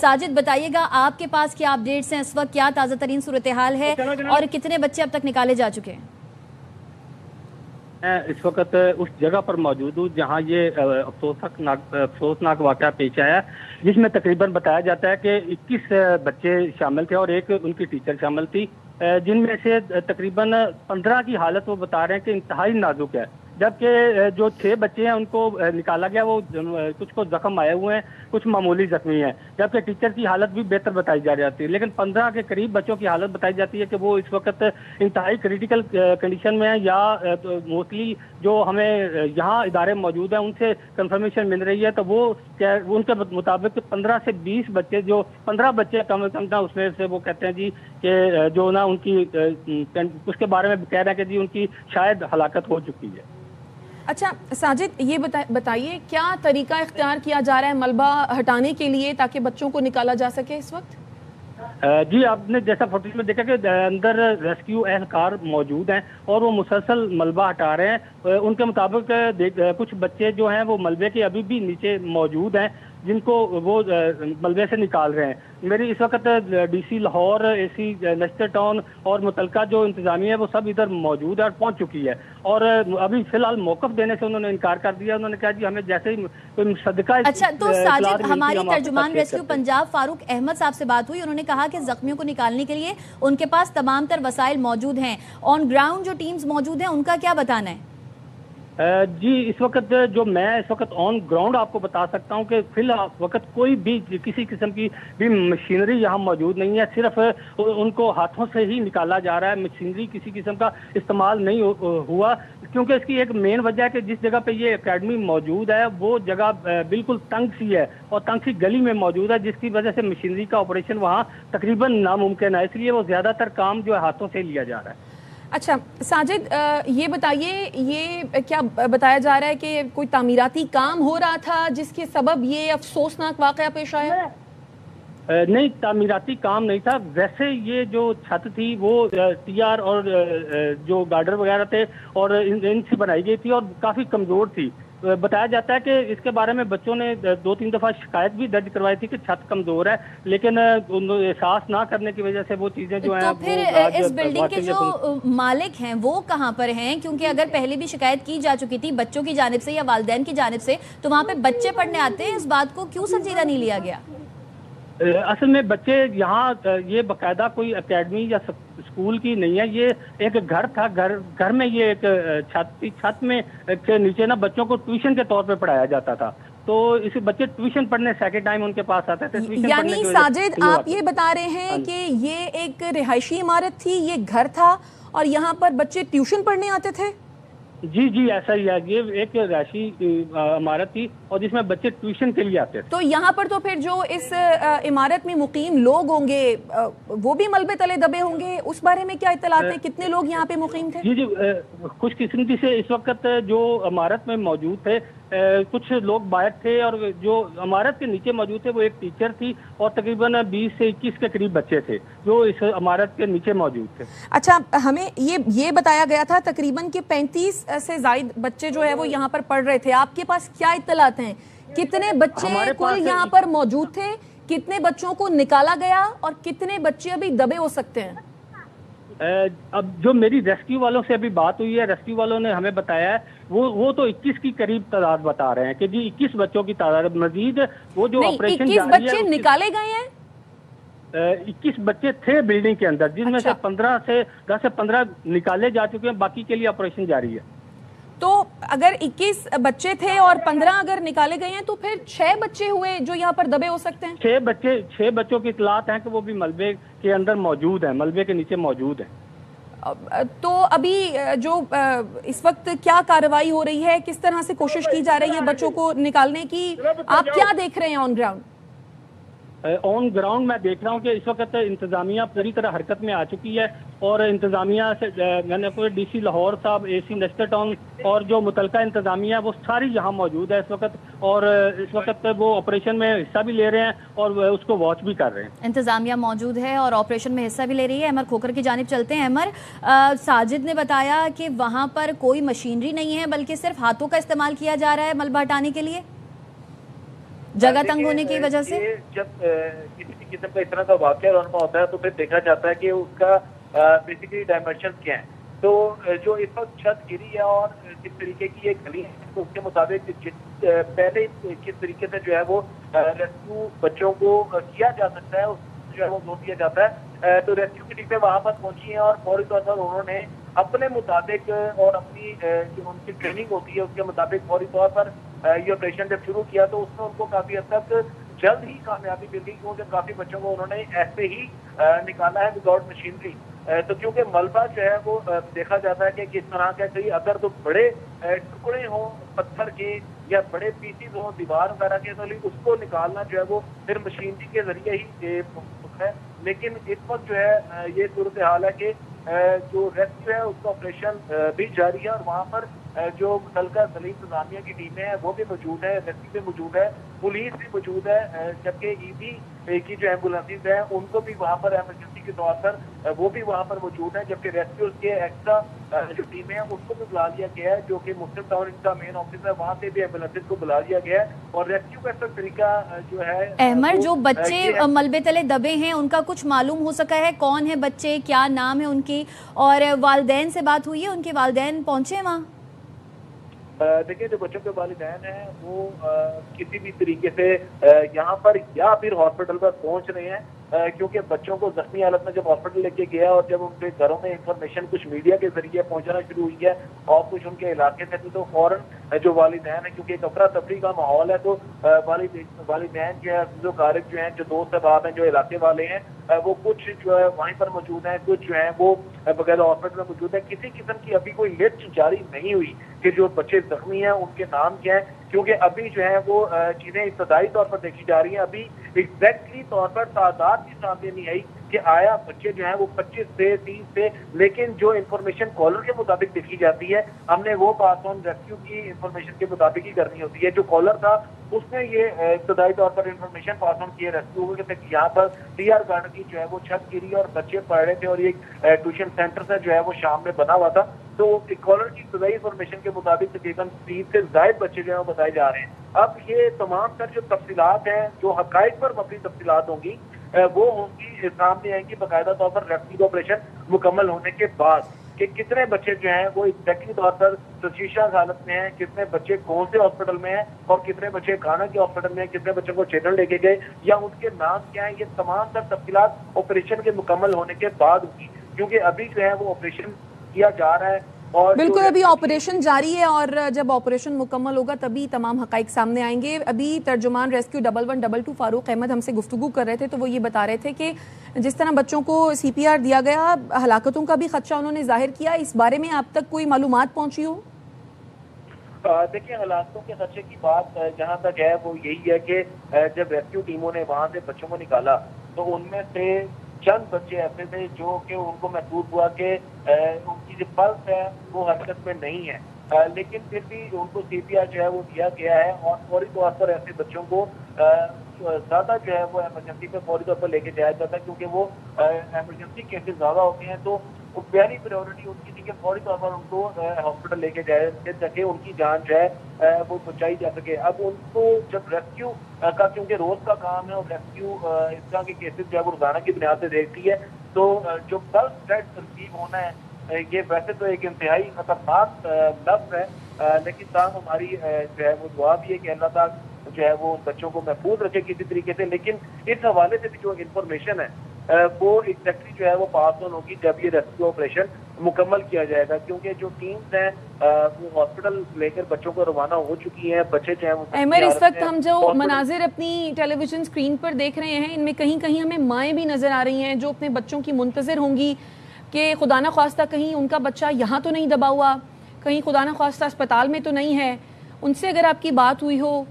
ساجد بتائیے گا آپ کے پاس کیا اپڈیٹس ہیں اس وقت, کیا تازہ ترین صورتحال ہے اور کتنے بچے اب تک نکالے جا چکے ہیں؟ میں اس وقت اس جگہ پر موجود ہوں جہاں یہ افسوسناک واقعہ پیش آیا جس میں تقریباً بتایا جاتا ہے کہ 21 بچے شامل تھے اور ایک ان کی ٹیچر شامل تھی جن میں سے تقریباً 15 کی حالت وہ بتا رہے ہیں کہ انتہائی نازک ہے جبکہ جو 6 بچے ہیں ان کو نکالا گیا وہ کچھ کو زخم آئے ہوئے ہیں, کچھ معمولی زخمی ہیں, جبکہ ٹیچر کی حالت بھی بہتر بتائی جا رہی ہے. لیکن 15 کے قریب بچوں کی حالت بتائی جاتی ہے کہ وہ اس وقت انتہائی کریٹیکل کنڈیشن میں ہیں, یا موسٹلی جو ہمیں یہاں ادارے موجود ہیں ان سے کنفرمیشن مل رہی ہے تو وہ ان کے مطابق 15 سے 20 بچے, جو 15 بچے کم از کم تھا اس میں سے وہ کہتے ہیں جی کہ جو نا ان کی اس کے بارے میں کہہ رہے ہیں کہ جی ان کی شاید ہلاکت ہو چکی ہے. اچھا ساجد, یہ بتائیے کیا طریقہ اختیار کیا جا رہا ہے ملبہ ہٹانے کے لیے تاکہ بچوں کو نکالا جا سکے اس وقت؟ جی آپ نے جیسا فوٹیج میں دیکھا کہ اندر ریسکیو اہلکار موجود ہیں اور وہ مسلسل ملبہ ہٹا رہے ہیں. ان کے مطابق کچھ بچے جو ہیں وہ ملبے کے ابھی بھی نیچے موجود ہیں جن کو وہ ملبے سے نکال رہے ہیں. میری اس وقت ڈی سی لاہور, اے سی نشتر ٹاؤن اور متعلقہ جو انتظامیہ ہے وہ سب ادھر موجود ہے اور پہنچ چکی ہے, اور ابھی فی الحال موقف دینے سے انہوں نے انکار کر دیا. انہوں نے کہا جی ہمیں جیسے ہی کوئی صدقہ. اچھا تو ساجد, ہماری ترجمان ریسکیو پنجاب فاروق احمد صاحب سے بات ہوئی, انہوں نے کہا کہ زخمیوں کو نکالنے کے لیے ان کے پاس تمام تر وسائل موجود ہیں. آن گراؤنڈ جو ٹیمز موجود ہیں ان کا کیا بتانا ہے؟ جی اس وقت جو میں اس وقت آن گراؤنڈ آپ کو بتا سکتا ہوں کہ فی الحال وقت کوئی بھی کسی قسم کی بھی مشینری یہاں موجود نہیں ہے, صرف ان کو ہاتھوں سے ہی نکالا جا رہا ہے. مشینری کسی قسم کا استعمال نہیں ہوا, کیونکہ اس کی ایک مین وجہ ہے کہ جس جگہ پہ یہ اکیڈمی موجود ہے وہ جگہ بالکل تنگ سی ہے اور تنگ سی گلی میں موجود ہے, جس کی وجہ سے مشینری کا آپریشن وہاں تقریباً ناممکن ہے. اس لیے وہ زیادہ تر کام جو ہے ہاتھوں سے لیا جا رہا ہے. اچھا ساجد, یہ بتائیے, یہ کیا بتایا جا رہا ہے کہ کوئی تعمیراتی کام ہو رہا تھا جس کے سبب یہ افسوسناک واقعہ پیش آیا؟ نہیں, تعمیراتی کام نہیں تھا. ویسے یہ جو چھت تھی وہ ٹی آر اور جو گارڈر وغیرہ تھے اور ان سے بنائی گئی تھی اور کافی کمزور تھی. بتایا جاتا ہے کہ اس کے بارے میں بچوں نے 2-3 دفعہ شکایت بھی درج کروائی تھی کہ چھت کمزور ہے, لیکن احساس نہ کرنے کی وجہ سے وہ چیزیں جو ہیں. تو پھر اس بلڈنگ کے جو مالک ہیں وہ کہاں پر ہیں؟ کیونکہ اگر پہلے بھی شکایت کی جا چکی تھی بچوں کی جانب سے یا والدین کی جانب سے, تو وہاں پہ بچے پڑھنے آتے ہیں, اس بات کو کیوں سنجیدہ نہیں لیا گیا؟ اصل میں بچے یہاں, یہ باقاعدہ کوئی اکیڈمی یا اسکول کی نہیں ہے, یہ ایک گھر تھا. گھر میں یہ ایک چھت تھی, چھت میں کے نیچے نا بچوں کو ٹیوشن کے طور پہ پڑھایا جاتا تھا. تو اس بچے ٹیوشن پڑھنے سیکنڈ ٹائم ان کے پاس آتے تھے. یعنی ساجد آپ یہ بتا رہے ہیں کہ یہ ایک رہائشی عمارت تھی, یہ گھر تھا اور یہاں پر بچے ٹیوشن پڑھنے آتے تھے؟ جی ایسا ہی ہے. یہ ایک رہائشی عمارت تھی اور جس میں بچے ٹیوشن کے لیے آتے تھے. تو یہاں پر تو پھر جو اس عمارت میں مقیم لوگ ہوں گے وہ بھی ملبے تلے دبے ہوں گے, اس بارے میں کیا اطلاعات ہیں؟ کتنے لوگ یہاں پہ مقیم تھے؟ جی خوش قسمتی سے اس وقت جو عمارت میں موجود تھے کچھ لوگ باہر تھے, اور جو عمارت کے نیچے موجود تھے وہ ایک ٹیچر تھی اور تقریباً 20 سے 21 کے قریب بچے تھے جو اس عمارت کے نیچے موجود تھے. اچھا, ہمیں یہ بتایا گیا تھا تقریباً کہ 35 سے زائد بچے جو ہے وہ یہاں پر پڑھ رہے تھے. آپ کے پاس کیا اطلاعات ہیں؟ کتنے بچے کل یہاں پر موجود تھے, کتنے بچوں کو نکالا گیا اور کتنے بچے ابھی دبے ہو سکتے ہیں؟ اب جو میری ریسکیو والوں سے ابھی بات ہوئی ہے, ریسکیو والوں نے ہمیں بتایا ہے وہ تو 21 کی قریب تعداد بتا رہے ہیں کہ جی 21 بچوں کی تعداد. مزید وہ جو آپریشن 21 بچے نکالے گئے ہیں. 21 بچے تھے بلڈنگ کے اندر, جن میں سے 10 سے 15 نکالے جا چکے ہیں, باقی کے لیے آپریشن جاری ہے. تو اگر 21 بچے تھے اور 15 اگر نکالے گئے ہیں تو پھر 6 بچے ہوئے جو یہاں پر دبے ہو سکتے ہیں. 6 بچوں کی اطلاعات ہیں کہ وہ بھی ملبے کے اندر موجود ہیں, ملبے کے نیچے موجود ہیں. تو ابھی جو اس وقت کیا کارروائی ہو رہی ہے, کس طرح سے کوشش کی جا رہی ہے بچوں کو نکالنے کی, آپ کیا دیکھ رہے ہیں آن گراؤنڈ؟ آن گراؤنڈ میں دیکھ رہا ہوں کہ اس وقت انتظامیہ پوری طرح حرکت میں آ چکی ہے, اور انتظامیہ سے میں نے ڈی سی لاہور صاحب, اے سی نشتر ٹاؤن اور جو متعلقہ انتظامیہ وہ ساری یہاں موجود ہے اس وقت, اور اس وقت وہ آپریشن میں حصہ بھی لے رہے ہیں اور اس کو واچ بھی کر رہے ہیں. انتظامیہ موجود ہے اور آپریشن میں حصہ بھی لے رہی ہے. امر کھوکر کی جانب چلتے ہیں. امر, ساجد نے بتایا کہ وہاں پر کوئی مشینری نہیں ہے بلکہ صرف ہاتھوں کا استعمال کیا جا رہا ہے ملبہ ہٹانے کے لیے, جگہ تنگ ہونے کی وجہ سے. جب کسی بھی قسم کا اس طرح کا واقعہ رونما ہوتا ہے تو پھر دیکھا جاتا ہے کہ اس کا بیسیکلی ڈائمینشن کیا ہیں. تو جو اس وقت چھت گری ہے اور جس طریقے کی یہ گلی ہے تو اس کے مطابق پہلے کس طریقے سے جو ہے وہ ریسکیو بچوں کو کیا جا سکتا ہے اس جو ہے وہ زور دیا جاتا ہے. تو ریسکیو کی ٹیمیں وہاں پر پہنچی ہیں اور فوری طور پر انہوں نے اپنے مطابق اور اپنی جو ان کی ٹریننگ ہوتی ہے اس کے مطابق فوری طور پر یہ آپریشن جب شروع کیا تو اس میں ان کو کافی حد تک جلد ہی کامیابی مل گئی، کیونکہ کافی بچوں کو انہوں نے ایسے ہی نکالا ہے وداؤٹ مشینری. تو کیونکہ ملبہ جو ہے وہ دیکھا جاتا ہے کہ کس طرح کا کئی اگر تو بڑے ٹکڑے ہوں پتھر کے یا بڑے پیسز ہوں دیوار وغیرہ کے، تو اس کو نکالنا جو ہے وہ پھر مشینری کے ذریعے ہی ہے. لیکن اس وقت جو ہے یہ صورتحال ہے کہ جو ریسکیو ہے اس کا آپریشن بھی جاری ہے، اور وہاں پر جو متعلقہ ضلعی انتظامیہ کی ٹیمیں ہیں وہ بھی موجود ہے، ریسکیو بھی موجود ہے، پولیس بھی موجود ہے، جبکہ EB کی جو ایمبولینسز ہیں ان کو بھی وہاں پر ایمرجنسی کے طور پر وہ بھی وہاں پر موجود ہیں، جبکہ ریسکیو کے ایکسٹرا جو ٹیمیں ہیں اس کو بھی بلا لیا گیا ہے، جو کہ مسلم ٹاؤن ان کا مین آفس ہے، وہاں سے بھی ایمبولینسز کو بلا لیا گیا ہے. اور ریسکیو کا سب طریقہ جو ہے احمد، جو بچے ملبے تلے دبے ہیں ان کا کچھ معلوم ہو سکا ہے؟ کون ہے بچے، کیا نام ہے ان کی، اور والدین سے بات ہوئی ہے؟ ان کے والدین پہنچے ہیں وہاں؟ دیکھیں جو بچوں کے والدین ہیں وہ کسی بھی طریقے سے یہاں پر یا پھر ہاسپٹل پر پہنچ رہے ہیں، کیونکہ بچوں کو زخمی حالت میں جب ہاسپٹل لے کے گیا اور جب ان کے گھروں میں انفارمیشن کچھ میڈیا کے ذریعے پہنچنا شروع ہوئی ہے اور کچھ ان کے علاقے سے تو فوراً جو والدین ہیں، کیونکہ ایک افراتفری کا ماحول ہے، تو والدین جو ہے جو قارب جو ہیں، جو دوست احباب ہیں، جو علاقے والے ہیں، وہ کچھ جو ہے وہیں پر موجود ہیں، کچھ جو ہیں وہ بغیر ہاسپٹل میں موجود ہیں. کسی قسم کی ابھی کوئی لسٹ جاری نہیں ہوئی کہ جو بچے زخمی ہیں ان کے نام کیا ہیں، کیونکہ ابھی جو ہے وہ چیزیں ابتدائی طور پر دیکھی جا رہی ہیں. ابھی ایگزیکٹلی طور پر تعداد بھی سامنے نہیں آئی کہ آیا بچے جو ہیں وہ 25 سے 30 سے، لیکن جو انفارمیشن کالر کے مطابق دیکھی جاتی ہے، ہم نے وہ پاس آن ریسکیو کی انفارمیشن کے مطابق ہی کرنی ہوتی ہے. جو کالر تھا اس نے یہ ابتدائی طور پر انفارمیشن پاس آن کی ہے ریسکیو کہ یہاں پر TR گارڈن کی جو ہے وہ چھت گری اور بچے پڑھ رہے تھے، اور یہ ٹیوشن سینٹر سے جو ہے وہ شام میں بنا ہوا تھا. تو کالر کی ابتدائی انفارمیشن کے مطابق تقریباً 30 سے زائد بچے جو ہیں وہ بتائے جا رہے ہیں. اب یہ تمام تر جو تفصیلات ہیں، جو حقائق پر مبنی تفصیلات ہوں گی، وہ ہوں گی سامنے آئیں گی باقاعدہ طور پر ریسکیو آپریشن مکمل ہونے کے بعد، کہ کتنے بچے جو ہیں وہ ایگزیکٹلی طور پر تشویشناک حالت میں ہیں، کتنے بچے کون سے ہاسپٹل میں ہیں، اور کتنے بچے کھانا کے ہاسپٹل میں ہیں، کتنے بچوں کو چیلن لے کے گئے یا ان کے نام کیا ہیں. یہ تمام تر تفصیلات آپریشن کے مکمل ہونے کے بعد ہوگی، کیونکہ ابھی جو ہے وہ آپریشن کیا جا رہا ہے. بالکل، ابھی آپریشن جاری ہے، اور جب آپریشن مکمل ہوگا تبھی تمام حقائق سامنے آئیں گے. ابھی ترجمان ریسکیو 1122 فاروق احمد ہم سے گفتگو کر رہے تھے، تو وہ یہ بتا رہے تھے کہ جس طرح بچوں کو CPR دیا گیا، ہلاکتوں کا بھی خدشہ انہوں نے ظاہر کیا. اس بارے میں آپ تک کوئی معلومات پہنچی ہو؟ دیکھیں، ہلاکتوں کے خدشے کی بات جہاں تک ہے وہ یہی ہے کہ جب ریسکیو ٹیموں نے وہاں سے بچوں کو نکالا تو ان میں سے چند بچے ایسے تھے جو کہ ان کو محسوس ہوا کہ ان کی جو پلس ہے وہ حرکت میں نہیں ہے، لیکن پھر بھی ان کو CPR جو ہے وہ دیا گیا ہے. اور فوری طور پر ایسے بچوں کو زیادہ جو ہے وہ ایمرجنسی پہ فوری طور پر لے کے جایا جاتا ہے، کیونکہ وہ ایمرجنسی کیسز زیادہ ہوتے ہیں. تو پہلی پریورٹی ان کی تھی کہ فوری طور پر ان کو ہاسپٹل لے کے جائے تاکہ ان کی جان جو ہے وہ بچائی جا سکے. اب ان کو جب ریسکیو کا کیونکہ روز کا کام ہے اور ریسکیو اس طرح کے کیسز جو ہے وہ روزانہ کی بنیاد سے دیکھتی ہے، تو جو پلس ڈیڈ ریسیو ہونا ہے یہ ویسے تو ایک انتہائی خطرناک لفظ ہے، لیکن تاہم ہماری جو ہے وہ دعا بھی ہے کہ اللہ تعالیٰ جو ہے وہ ان بچوں کو محفوظ رکھے کسی طریقے سے. لیکن اس حوالے سے بھی جو انفارمیشن ہے وہ ایگزیکٹلی جو ہے وہ پاس آن ہوگی جب یہ ریسکیو آپریشن مکمل کیا جائے گا، کیونکہ جو ٹیمز ہیں وہ ہاسپٹل لے کر بچوں کو روانہ ہو چکی ہیں. بچے جو ہیں وہ احمد، اس وقت ہم جو مناظر اپنی ٹیلی ویژن اسکرین پر دیکھ رہے ہیں، ان میں کہیں کہیں ہمیں مائیں بھی نظر آ رہی ہیں جو اپنے بچوں کی منتظر ہوں گی کہ خدا نہ خواستہ کہیں ان کا بچہ یہاں تو نہیں دبا ہوا، کہیں خدا نہ خواستہ اسپتال میں تو نہیں ہے. ان سے اگر آپ کی بات ہوئی ہو؟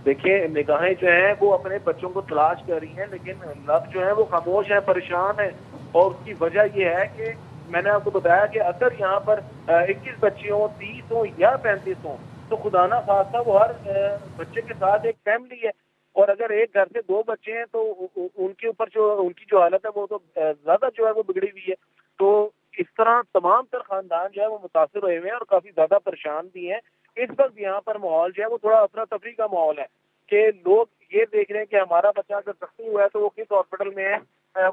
دیکھیں، نگاہیں جو ہیں وہ اپنے بچوں کو تلاش کر رہی ہیں، لیکن لب جو ہے وہ خاموش ہے، پریشان ہے. اور اس کی وجہ یہ ہے کہ میں نے آپ کو بتایا کہ اگر یہاں پر 21 بچے ہوں، 30 ہوں یا 35 ہوں، تو خدا نہ خواستہ وہ ہر بچے کے ساتھ ایک فیملی ہے. اور اگر ایک گھر سے 2 بچے ہیں تو ان کے اوپر جو ان کی جو حالت ہے وہ تو زیادہ جو ہے وہ بگڑی ہوئی ہے. تو اس طرح تمام تر خاندان جو ہے وہ متاثر ہوئے ہوئے ہیں اور کافی زیادہ پریشان بھی ہیں. اس وقت یہاں پر ماحول جو ہے وہ تھوڑا افراتفری کا ماحول ہے کہ لوگ یہ دیکھ رہے ہیں کہ ہمارا بچہ اگر زخمی ہوا ہے تو وہ کس ہاسپٹل میں ہے.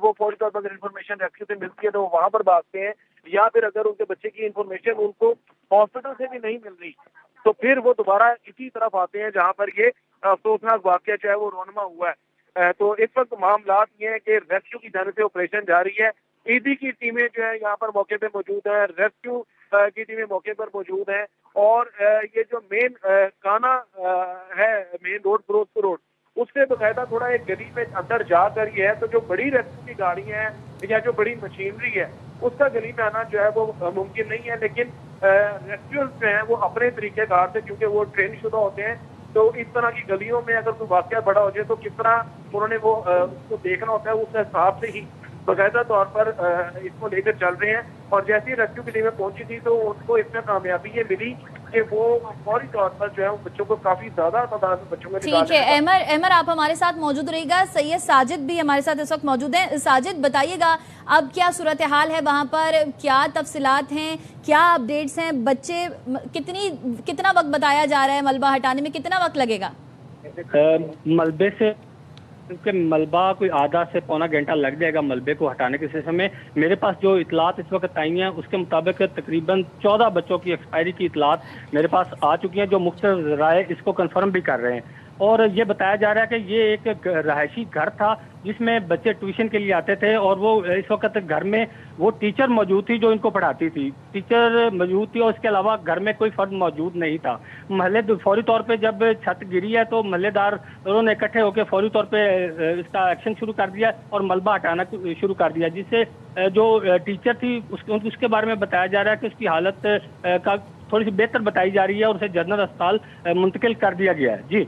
وہ فوری طور پر انفارمیشن ریسکیو سے ملتی ہے تو وہ وہاں پر بھاگتے ہیں، یا پھر اگر ان کے بچے کی انفارمیشن ان کو ہاسپٹل سے بھی نہیں مل رہی تو پھر وہ دوبارہ اسی طرف آتے ہیں جہاں پر یہ افسوسناک واقعہ جو ہے وہ رونما ہوا ہے. تو اس وقت معاملات یہ ہیں کہ ریسکیو کی جانب سے آپریشن جاری ہے ईडी की टीमें जो है यहाँ पर मौके पे मौजूद है, रेस्क्यू की टीमें मौके पर मौजूद हैं और ये जो मेन काना है, मेन रोड फिरोजपुर रोड, उससे बकायदा थोड़ा एक गली में अंदर जाकर ही है, तो जो बड़ी रेस्क्यू की गाड़ियां हैं या जो बड़ी मशीनरी है उसका गली में आना जो है वो मुमकिन नहीं है। लेकिन रेस्क्यूअर्स जो हैं वो अपने तरीकेकार से, क्योंकि वो ट्रेन शुदा होते हैं, तो इस तरह की गलियों में अगर कोई वाकया बड़ा हो जाए तो किस तरह उन्होंने वो उसको देखना होता है, उस हिसाब से ही बाकायदा तौर पर इसको लेकर चल रहे हैं। और जैसे ही रेस्क्यू की टीमें पहुंची थी तो उनको इसमें कामयाबी ये मिली कि वो फौरी तौर पर जो है बच्चों को, काफी ज्यादा तादाद में बच्चों को ठीक है। अहमर आप हमारे साथ मौजूद रहिएगा। सैयद साजिद भी हमारे साथ इस वक्त मौजूद हैं। साजिद, बताइएगा अब क्या सूरत हाल है वहाँ पर, क्या तफसीलात हैं, क्या अपडेट्स हैं? बच्चे कितना वक्त बताया जा रहा है मलबा हटाने में, कितना वक्त लगेगा? मलबे से क्योंकि मलबा कोई आधा से पौना घंटा लग जाएगा मलबे को हटाने के सिलसिले में। मेरे पास जो इतलात इस वक्त आई हैं उसके मुताबिक तकरीबन 14 बच्चों की एक्सपायरी की इतलात मेरे पास आ चुकी हैं, जो मुख्तलिफ राय इसको कंफर्म भी कर रहे हैं। और ये बताया जा रहा है कि ये एक रहायशी घर था जिसमें बच्चे ट्यूशन के लिए आते थे और वो इस वक्त घर में वो टीचर मौजूद थी जो इनको पढ़ाती थी, टीचर मौजूद थी और इसके अलावा घर में कोई फर्द मौजूद नहीं था। महल्ले फौरी तौर पे जब छत गिरी है तो महल्लेदार उन्होंने इकट्ठे होकर फौरी तौर पे इसका एक्शन शुरू कर दिया और मलबा हटाना शुरू कर दिया, जिससे जो टीचर थी उसके बारे में बताया जा रहा है कि उसकी हालत का थोड़ी सी बेहतर बताई जा रही है और उसे जनरल अस्पताल मुंतकिल कर दिया गया है। जी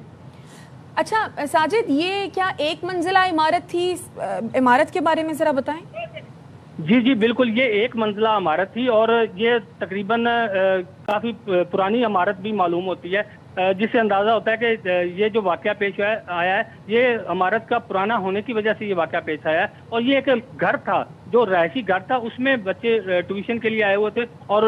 अच्छा साजिद, ये क्या एक मंजिला इमारत थी? इमारत के बारे में जरा बताएं। जी बिल्कुल, ये एक मंजिला इमारत थी और ये तकरीबन काफी पुरानी इमारत भी मालूम होती है, जिससे अंदाजा होता है कि ये जो वाकया पेश आया है ये इमारत का पुराना होने की वजह से ये वाकया पेश आया है। और ये एक घर था जो रहायशी घर था, उसमें बच्चे ट्यूशन के लिए आए हुए थे और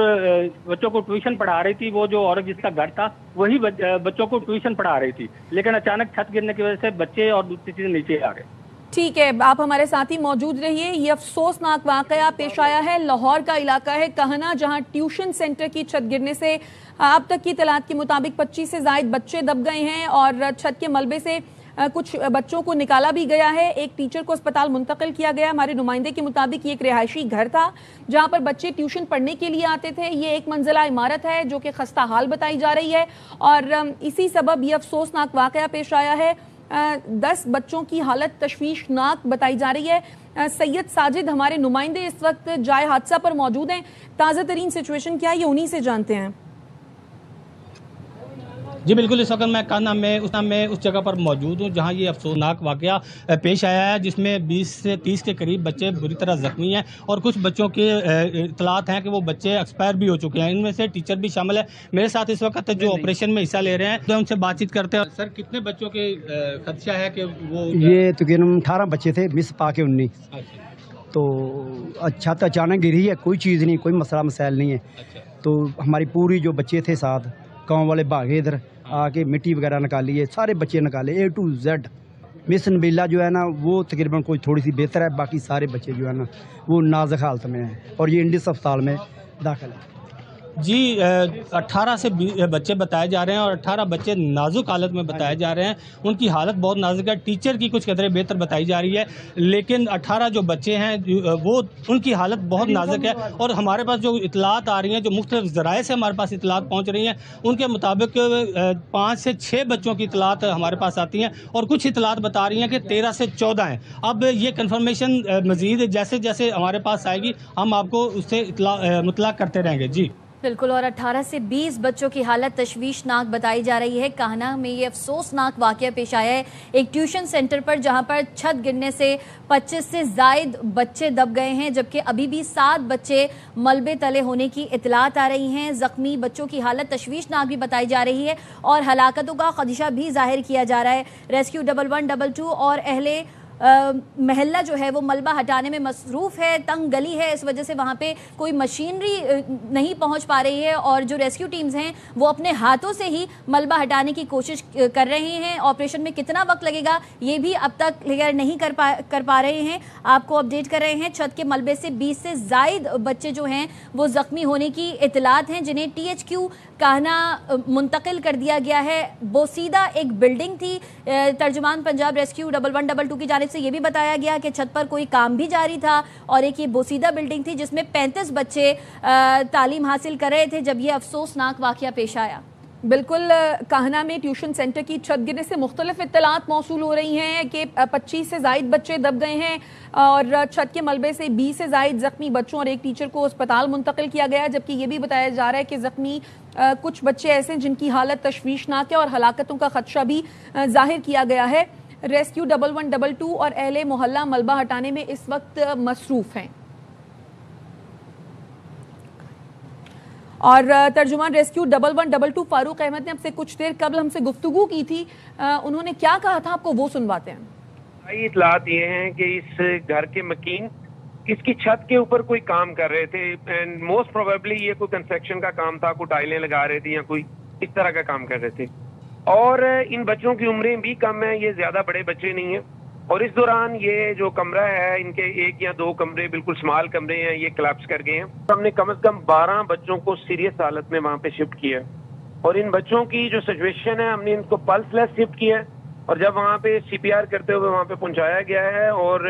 बच्चों को ट्यूशन पढ़ा रही थी। वो जो औरत जिसका घर था वही बच्चों को ट्यूशन पढ़ा रही थी, लेकिन अचानक छत गिरने की वजह से बच्चे और दूसरी चीजें नीचे आ गए। ठीक है, आप हमारे साथ ही मौजूद रहिए। ये अफसोसनाक वाकया पेश आया है, लाहौर का इलाका है कहना, जहां ट्यूशन सेंटर की छत गिरने से अब तक की इतलात के मुताबिक 25 से ज्यादा बच्चे दब गए हैं और छत के मलबे से कुछ बच्चों को निकाला भी गया है। एक टीचर को अस्पताल मुंतकिल किया गया। हमारे नुमाइंदे के मुताबिक ये एक रिहायशी घर था जहां पर बच्चे ट्यूशन पढ़ने के लिए आते थे। ये एक मंजिला इमारत है जो कि खस्ता हाल बताई जा रही है और इसी सबब ये अफसोसनाक वाकया पेश आया है। 10 बच्चों की हालत तशवीशनाक बताई जा रही है। सैयद साजिद हमारे नुमाइंदे इस वक्त जाए हादसा पर मौजूद हैं। ताज़ा तरीन सिचुएशन क्या है ये उन्हीं से जानते हैं। जी बिल्कुल, इस वक्त मैं काना में उस जगह पर मौजूद हूँ जहाँ ये अफसोसनाक वाकया पेश आया है, जिसमें 20 से 30 के करीब बच्चे बुरी तरह जख्मी हैं और कुछ बच्चों के इतलात हैं कि वो बच्चे एक्सपायर भी हो चुके हैं। इनमें से टीचर भी शामिल है। मेरे साथ इस वक्त जो ऑपरेशन में हिस्सा ले रहे हैं तो उनसे बातचीत करते हैं। सर, कितने बच्चों के खदशा है कि वो? ये तकरीबन 18 बच्चे थे, मिस पा के 19। तो अच्छा तो अचानक गिरी है, कोई चीज़ नहीं, कोई मसला मसाइल नहीं है। तो हमारी पूरी जो बच्चे थे साथ, गाँव वाले भागे इधर आके मिट्टी वगैरह निकाली है, सारे बच्चे निकाले A to Z। Miss Nabila जो है ना वो तकरीबन कोई थोड़ी सी बेहतर है, बाकी सारे बच्चे जो है ना वो नाजुक हालत में हैं और ये इंडस अस्पताल में दाखिल है। जी 18 से 20 बच्चे बताए जा रहे हैं और 18 बच्चे नाजुक हालत में बताए जा रहे हैं। उनकी हालत बहुत नाजुक है। टीचर की कुछ कदरें बेहतर बताई जा रही है, लेकिन 18 जो बच्चे हैं वो उनकी हालत बहुत नाजुक है। और हमारे पास जो इतलात आ रही हैं, जो मुख्तलिफ ज़राए से हमारे पास इतलात पहुँच रही हैं, उनके मुताबिक 5 से 6 बच्चों की इतलात हमारे पास आती हैं और कुछ इतलात बता रही हैं कि 13 से 14 हैं। अब ये कन्फर्मेशन मज़ीद जैसे जैसे हमारे पास आएगी हम आपको उससे मुतला करते रहेंगे। जी बिल्कुल, और 18 से 20 बच्चों की हालत तशवीशनाक बताई जा रही है। कान्हा में ये अफसोसनाक वाकया पेश आया है एक ट्यूशन सेंटर पर, जहां पर छत गिरने से 25 से ज़ायद बच्चे दब गए हैं, जबकि अभी भी 7 बच्चे मलबे तले होने की इतलात आ रही हैं। ज़ख्मी बच्चों की हालत तशवीशनाक भी बताई जा रही है और हलाकतों का खदशा भी जाहिर किया जा रहा है। रेस्क्यू 1122 और अहले महल्ला जो है वो मलबा हटाने में मसरूफ़ है। तंग गली है, इस वजह से वहाँ पे कोई मशीनरी नहीं पहुँच पा रही है और जो रेस्क्यू टीम्स हैं वो अपने हाथों से ही मलबा हटाने की कोशिश कर रहे हैं। ऑपरेशन में कितना वक्त लगेगा ये भी अब तक क्लियर नहीं कर पा रहे हैं। आपको अपडेट कर रहे हैं, छत के मलबे से 20 से ज़ायद बच्चे जो हैं वो ज़ख्मी होने की इतलात हैं, जिन्हें THQ कहना मुंतकिल कर दिया गया है। बोसीदा एक बिल्डिंग थी, तर्जुमान पंजाब रेस्क्यू 1112 की जानिब से ये भी बताया गया कि छत पर कोई काम भी जारी था और एक ये बोसीदा बिल्डिंग थी जिसमें 35 बच्चे तालीम हासिल कर रहे थे जब ये अफसोसनाक वाक़या पेश आया। बिल्कुल, काहना में ट्यूशन सेंटर की छत गिरने से मुख्तलिफ इत्तलात मौसूल हो रही हैं कि 25 से ज़ायद बच्चे दब गए हैं और छत के मलबे से 20 से ज़ायद ज़ख्मी बच्चों और एक टीचर को अस्पताल मुंतकिल किया गया है, जबकि ये भी बताया जा रहा है कि ज़ख्मी कुछ बच्चे ऐसे हैं जिनकी हालत तशवीशनाक है और हलाकतों का खदशा भी ज़ाहिर किया गया है। रेस्क्यू 1112 और अहले मोहल्ला मलबा हटाने में इस वक्त मसरूफ़ हैं। और तर्जुमान रेस्क्यू 1112 फारूक अहमद ने आपसे कुछ देर कबल हमसे गुफ्तगू की थी, उन्होंने क्या कहा था आपको वो सुनवाते हैं। इतलात ये हैं कि इस घर के मकीन इसकी छत के ऊपर कोई काम कर रहे थे एंड मोस्ट प्रोबेबली ये कोई कंस्ट्रक्शन का काम था, कोई टाइलें लगा रहे थे या कोई इस तरह का काम कर रहे थे और इन बच्चों की उम्रें भी कम है, ये ज्यादा बड़े बच्चे नहीं हैं और इस दौरान ये जो कमरा है इनके 1 या 2 कमरे बिल्कुल स्मॉल कमरे हैं, ये कोलैप्स कर गए हैं। हमने कम से कम 12 बच्चों को सीरियस हालत में वहां पे शिफ्ट किया और इन बच्चों की जो सिचुएशन है हमने इनको पल्सलेस शिफ्ट किया और जब वहाँ पे CPR करते हुए वहाँ पे पहुंचाया गया है और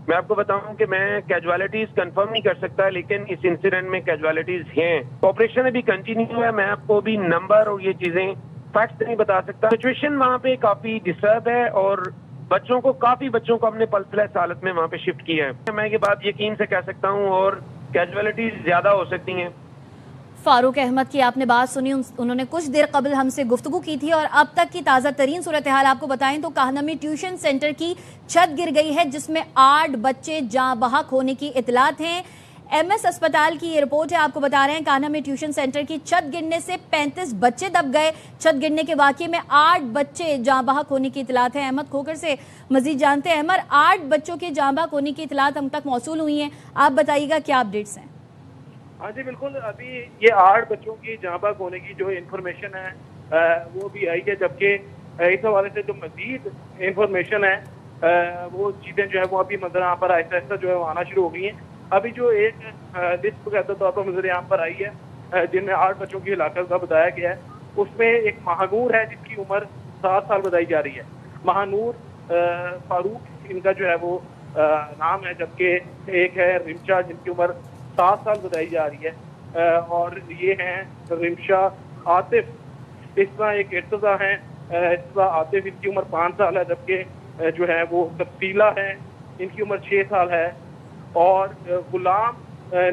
मैं आपको बताऊं कि मैं कैजुअलिटीज कंफर्म नहीं कर सकता लेकिन इस इंसिडेंट में कैजुअलिटीज हैं। ऑपरेशन अभी कंटिन्यू है, मैं आपको भी नंबर और ये चीजें फैक्ट्स नहीं बता सकता। सिचुएशन वहाँ पे काफी डिस्टर्ब है और काफी बच्चों को हमने पल्सलेस हालत में वहाँ पे शिफ्ट किया है। मैं ये बात यकीन से कह सकता हूँ और कैजुअलिटीज ज्यादा हो सकती हैं। फारूक अहमद की आपने बात सुनी, उन्होंने कुछ देर कबल हमसे गुफ्तगू की थी और अब तक की ताज़ा तरीन सूरत हाल आपको बताएं तो काहना में ट्यूशन सेंटर की छत गिर गई है जिसमें 8 बच्चे जाँ बहक होने की इतलात हैं। MS अस्पताल की ये रिपोर्ट है, आपको बता रहे हैं कान्हा में ट्यूशन सेंटर की छत गिरने से 35 बच्चे दब गए। छत गिरने के वाक़ये में 8 बच्चे जाँ बहक होने की इतलात है। अहमद खोकर से मजीद जानते हैं। अहमद, 8 बच्चों के जाँ बहक होने की इतलात हम तक मौसूल हुई हैं, आप बताइएगा क्या अपडेट्स हैं। हाँ जी बिल्कुल, अभी ये 8 बच्चों की जाँ बहक होने की जो इन्फॉर्मेशन है वो भी आई है, जबकि इस हवाले से जो मजीद इन्फॉर्मेशन है वो चीज़ें जो है वो अभी मंजर यहाँ पर आहिस्ता आहिस्ता जो है वो आना शुरू हो गई हैं। अभी जो एक लिस्ट बकायदा तौर पर मंजर यहाँ पर आई है जिनमें 8 बच्चों की हलाकत का बताया गया है, उसमें एक महानूर है जिसकी उम्र 7 साल बताई जा रही है। महानूर फारूक इनका जो है वो नाम है, जबकि एक है रिमशा जिनकी उम्र 7 साल बताई जा रही है और ये हैं रिमशा आतिफ, इस तरह एक इर्तज़ा है इर्तज़ा आतिफ, इनकी उम्र 5 साल है, जबकि जो है वो तफसीला है इनकी उम्र 6 साल है और गुलाम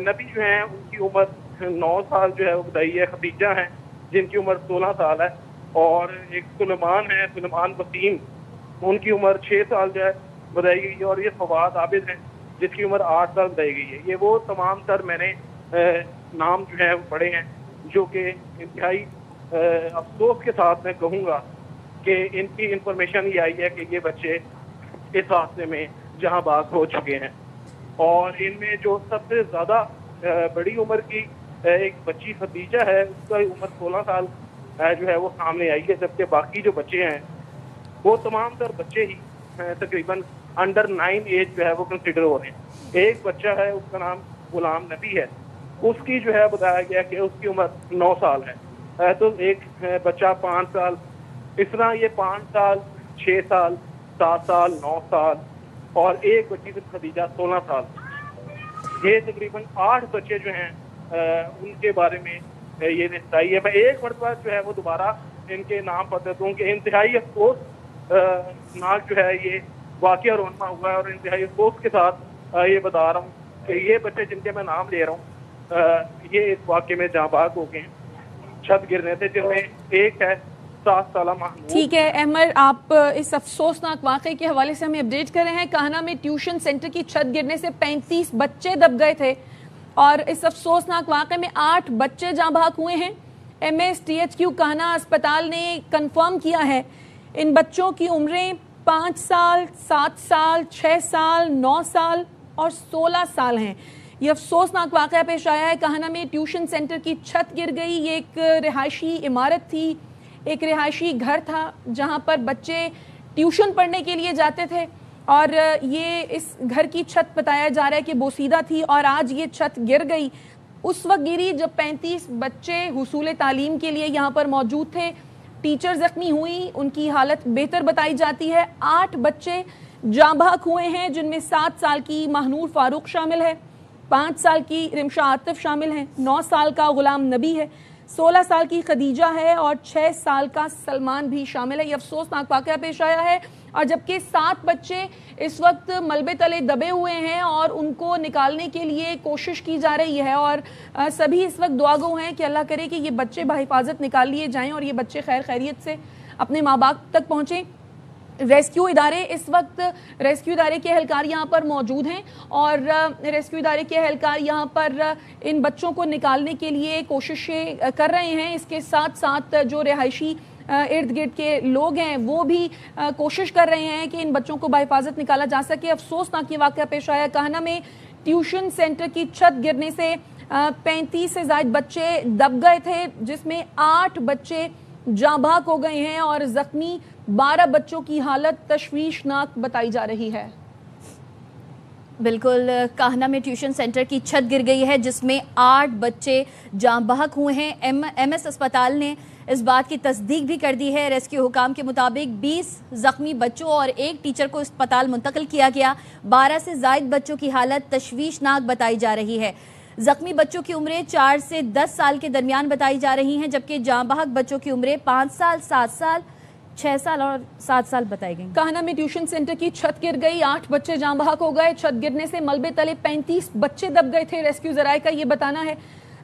नबी जो हैं उनकी उम्र 9 साल जो है वो बताई है। खदीजा हैं जिनकी उम्र 16 साल है और एक सुलेमान है, सुलेमान वसीम, उनकी उम्र 6 साल जो है बताई गई है और ये फवाद आबिद हैं जिसकी उम्र 8 साल बताई गई है। ये वो तमाम सर मैंने नाम जो है वो पढ़े हैं जो कि इंतहाई अफसोस के साथ मैं कहूँगा कि इनकी इंफॉर्मेशन ये आई है कि ये बच्चे इस हादसे में जहाँ बाग हो चुके हैं और इनमें जो सबसे ज़्यादा बड़ी उम्र की एक बच्ची खदीजा है, उसका उम्र 16 साल जो है वो सामने आई है, जबकि बाकी जो बच्चे हैं वो तमाम तर बच्चे ही तकरीबन अंडर 9 एज जो है वो कंसिडर हो रहे हैं। एक बच्चा है उसका नाम गुलाम नबी है, उसकी जो है बताया गया कि उसकी उम्र 9 साल है, तो एक बच्चा 5 साल, इस तरह ये 5 साल 6 साल 7 साल 9 साल और एक बच्ची सिर्फ खदीजा 16 साल। ये तकरीबन 8 बच्चे जो हैं उनके बारे में ये लिस्ट आई है। मैं एक मरतबा जो है वो दोबारा इनके नाम पढ़ देता हूँ कि इंतहाई अफसोस नाक जो है ये वाक़या रोनमा हुआ है और इंतहाई अफसोस के साथ ये बता रहा हूँ कि ये बच्चे जिनके मैं नाम ले रहा हूँ ये इस वाक़े में जाँ बहक हो गए हैं छत गिरने से, जिनमें एक है 7 साल महमूद। ठीक है अहमद, आप इस अफसोसनाक वाक़े के हवाले से हमें अपडेट कर रहे हैं। कान्हा में ट्यूशन सेंटर की छत गिरने से 35 बच्चे दब गए थे और इस अफसोसनाक वाक़े में 8 बच्चे जाँ बहक हुए हैं। MSTHQ कान्हा अस्पताल ने कंफर्म किया है इन बच्चों की उम्रें 5 साल 7 साल 6 साल 9 साल और 16 साल हैं। ये अफसोसनाक वाक़या पेश आया है। कान्हा में ट्यूशन सेंटर की छत गिर गई। ये एक रिहायशी इमारत थी, एक रिहायशी घर था जहां पर बच्चे ट्यूशन पढ़ने के लिए जाते थे और ये इस घर की छत बताया जा रहा है कि बोसीदा थी और आज ये छत गिर गई उस वक्त गिरी जब 35 बच्चे हुसूल तालीम के लिए यहाँ पर मौजूद थे। टीचर जख्मी हुई, उनकी हालत बेहतर बताई जाती है। 8 बच्चे जाँ बहक हुए हैं, जिनमें 7 साल की महनूर फारूक शामिल है, 5 साल की रिमशा आतिफ शामिल है, 9 साल का गुलाम नबी है, 16 साल की खदीजा है और 6 साल का सलमान भी शामिल है। ये अफसोसनाक वाक़या पेश आया है। और जबकि 7 बच्चे इस वक्त मलबे तले दबे हुए हैं और उनको निकालने के लिए कोशिश की जा रही है और सभी इस वक्त दुआगो हैं कि अल्लाह करे कि ये बच्चे बाहिफाजत निकाल लिए जाएं और ये बच्चे खैर खैरियत से अपने माँ बाप तक पहुँचें। रेस्क्यू इदारे इस वक्त रेस्क्यू इदारे के एहलकार यहाँ पर मौजूद हैं और रेस्क्यू इदारे के एहलकार यहाँ पर इन बच्चों को निकालने के लिए कोशिशें कर रहे हैं। इसके साथ साथ जो रिहायशी इर्द गिर्द के लोग हैं वो भी कोशिश कर रहे हैं कि इन बच्चों को बाहिफाजत निकाला जा सके। अफसोसनाक ये वाक़या पेश आया काहना में। ट्यूशन सेंटर की छत गिरने से 35 से ज़ायद बच्चे दब गए थे, जिसमें 8 बच्चे जाँ बहक हो गए हैं और ज़ख्मी 12 बच्चों की हालत तशवीशनाक बताई जा रही है। बिल्कुल, काहना में ट्यूशन सेंटर की छत गिर गई है जिसमें 8 बच्चे जाँ बहक हुए हैं। एमएस अस्पताल ने इस बात की तस्दीक भी कर दी है। रेस्क्यू हुकाम के मुताबिक 20 जख्मी बच्चों और एक टीचर को अस्पताल मुंतकिल किया गया। 12 से ज़ायद बच्चों की हालत तशवीशनाक बताई जा रही है। जख्मी बच्चों की उम्रें 4 से 10 साल के दरमियान बताई जा रही हैं, जबकि जाँ बहक बच्चों की उम्रें 5 साल, 7 साल, 6 साल और 7 साल बताई गई। काहना में ट्यूशन सेंटर की छत गिर गई, 8 बच्चे जाँ बहक हो गए। छत गिरने से मलबे तले 35 बच्चे दब गए थे। रेस्क्यू जराए का ये बताना है।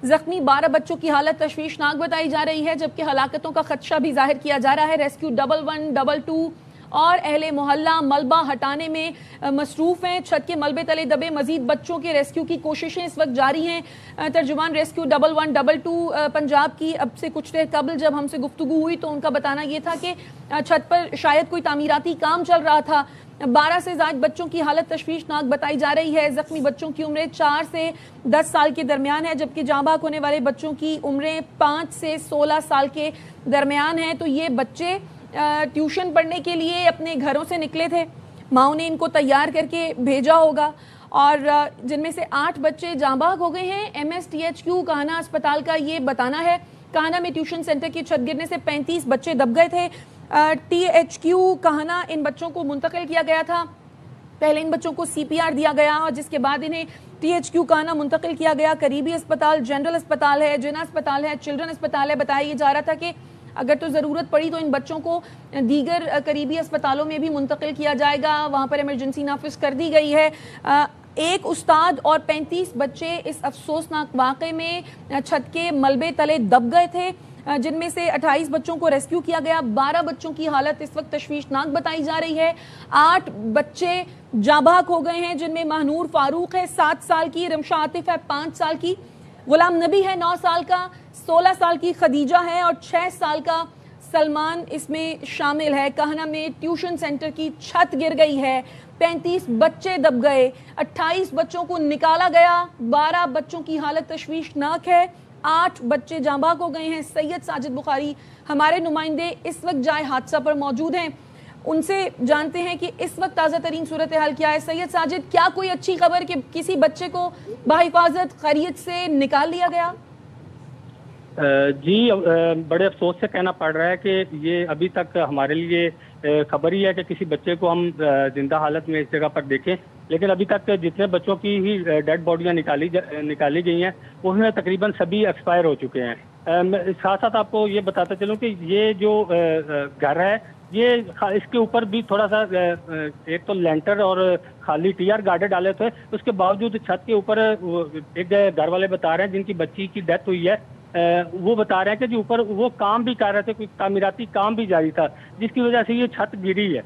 जख्मी 12 बच्चों की हालत तशवीशनाक बताई जा रही है, जबकि हलाकतों का खदशा भी जाहिर किया जा रहा है। रेस्क्यू 11, 22 और अहले मोहल्ला मलबा हटाने में मसरूफ हैं। छत के मलबे तले दबे मजीद बच्चों के रेस्क्यू की कोशिशें इस वक्त जारी हैं। तर्जुमान रेस्क्यू 11, 22 पंजाब की अब से कुछ देर कबल जब हमसे गुफ्तगू हुई तो उनका बताना ये था कि छत पर शायद कोई तामीराती काम चल रहा था। 12 से ज़ायद बच्चों की हालत तशवीशनाक बताई जा रही है। जख्मी बच्चों की उम्रें 4 से 10 साल के दरमियान है, जबकि जाँ बहक होने वाले बच्चों की उम्रें 5 से 16 साल के दरमियान हैं। तो ये बच्चे ट्यूशन पढ़ने के लिए अपने घरों से निकले थे, माँ ने इनको तैयार करके भेजा होगा और जिनमें से 8 बच्चे जाँ बहक हो गए हैं। MSTHQ काहना अस्पताल का ये बताना है। काहना में ट्यूशन सेंटर की छत गिरने से 35 बच्चे दब गए थे। THQ काहना इन बच्चों को मुंतकिल किया गया था। पहले इन बच्चों को CPR दिया गया और जिसके बाद इन्हें THQ काहना मुंतकिल किया गया। करीबी अस्पताल जनरल अस्पताल है, जिना अस्पताल है, चिल्ड्रन अस्पताल है। बताया जा रहा था कि अगर तो ज़रूरत पड़ी तो इन बच्चों को दीगर करीबी अस्पतालों में भी मुंतकिल किया जाएगा। वहाँ पर इमरजेंसी नाफिज कर दी गई है। एक उस्ताद और 35 बच्चे इस अफसोसनाक वाक़े में छत के मलबे तले दब गए थे, जिनमें से 28 बच्चों को रेस्क्यू किया गया। 12 बच्चों की हालत इस वक्त तशवीशनाक बताई जा रही है। 8 बच्चे जाँ बहक हो गए हैं, जिनमें महनूर फारूक है 7 साल की, रिमशा आतिफ है 5 साल की, गुलाम नबी है 9 साल का, 16 साल की खदीजा है और 6 साल का सलमान इसमें शामिल है। काहना में ट्यूशन सेंटर की छत गिर गई है, 35 बच्चे दब गए, 28 बच्चों को निकाला गया, 12 बच्चों की हालत तशवीशनाक है, 8 बच्चे जाँ बहक हो गए हैं। सैयद साजिद बुखारी हमारे नुमाइंदे इस वक्त जाए हादसा पर मौजूद हैं, उनसे जानते हैं कि इस वक्त ताज़ा तरीन सूरत हाल क्या है। सैयद साजिद, क्या कोई अच्छी खबर कि किसी बच्चे को बाहिफाजत खैरियत से निकाल लिया गया? जी, बड़े अफसोस से कहना पड़ रहा है कि ये अभी तक हमारे लिए खबर ही है कि किसी बच्चे को हम जिंदा हालत में इस जगह पर देखें, लेकिन अभी तक जितने बच्चों की ही डेड बॉडियां निकाली गई हैं उसमें तकरीबन सभी एक्सपायर हो चुके हैं। साथ साथ आपको ये बताता चलूं कि ये जो घर है ये इसके ऊपर भी थोड़ा सा एक तो लेंटर और खाली टीआर गार्डर डाले थे, उसके बावजूद छत के ऊपर एक घर वाले बता रहे हैं जिनकी बच्ची की डेथ हुई है, वो बता रहे हैं कि जी ऊपर वो काम भी कर रहे थे, कोई तामीराती काम भी जारी था, जिसकी वजह से ये छत गिरी है।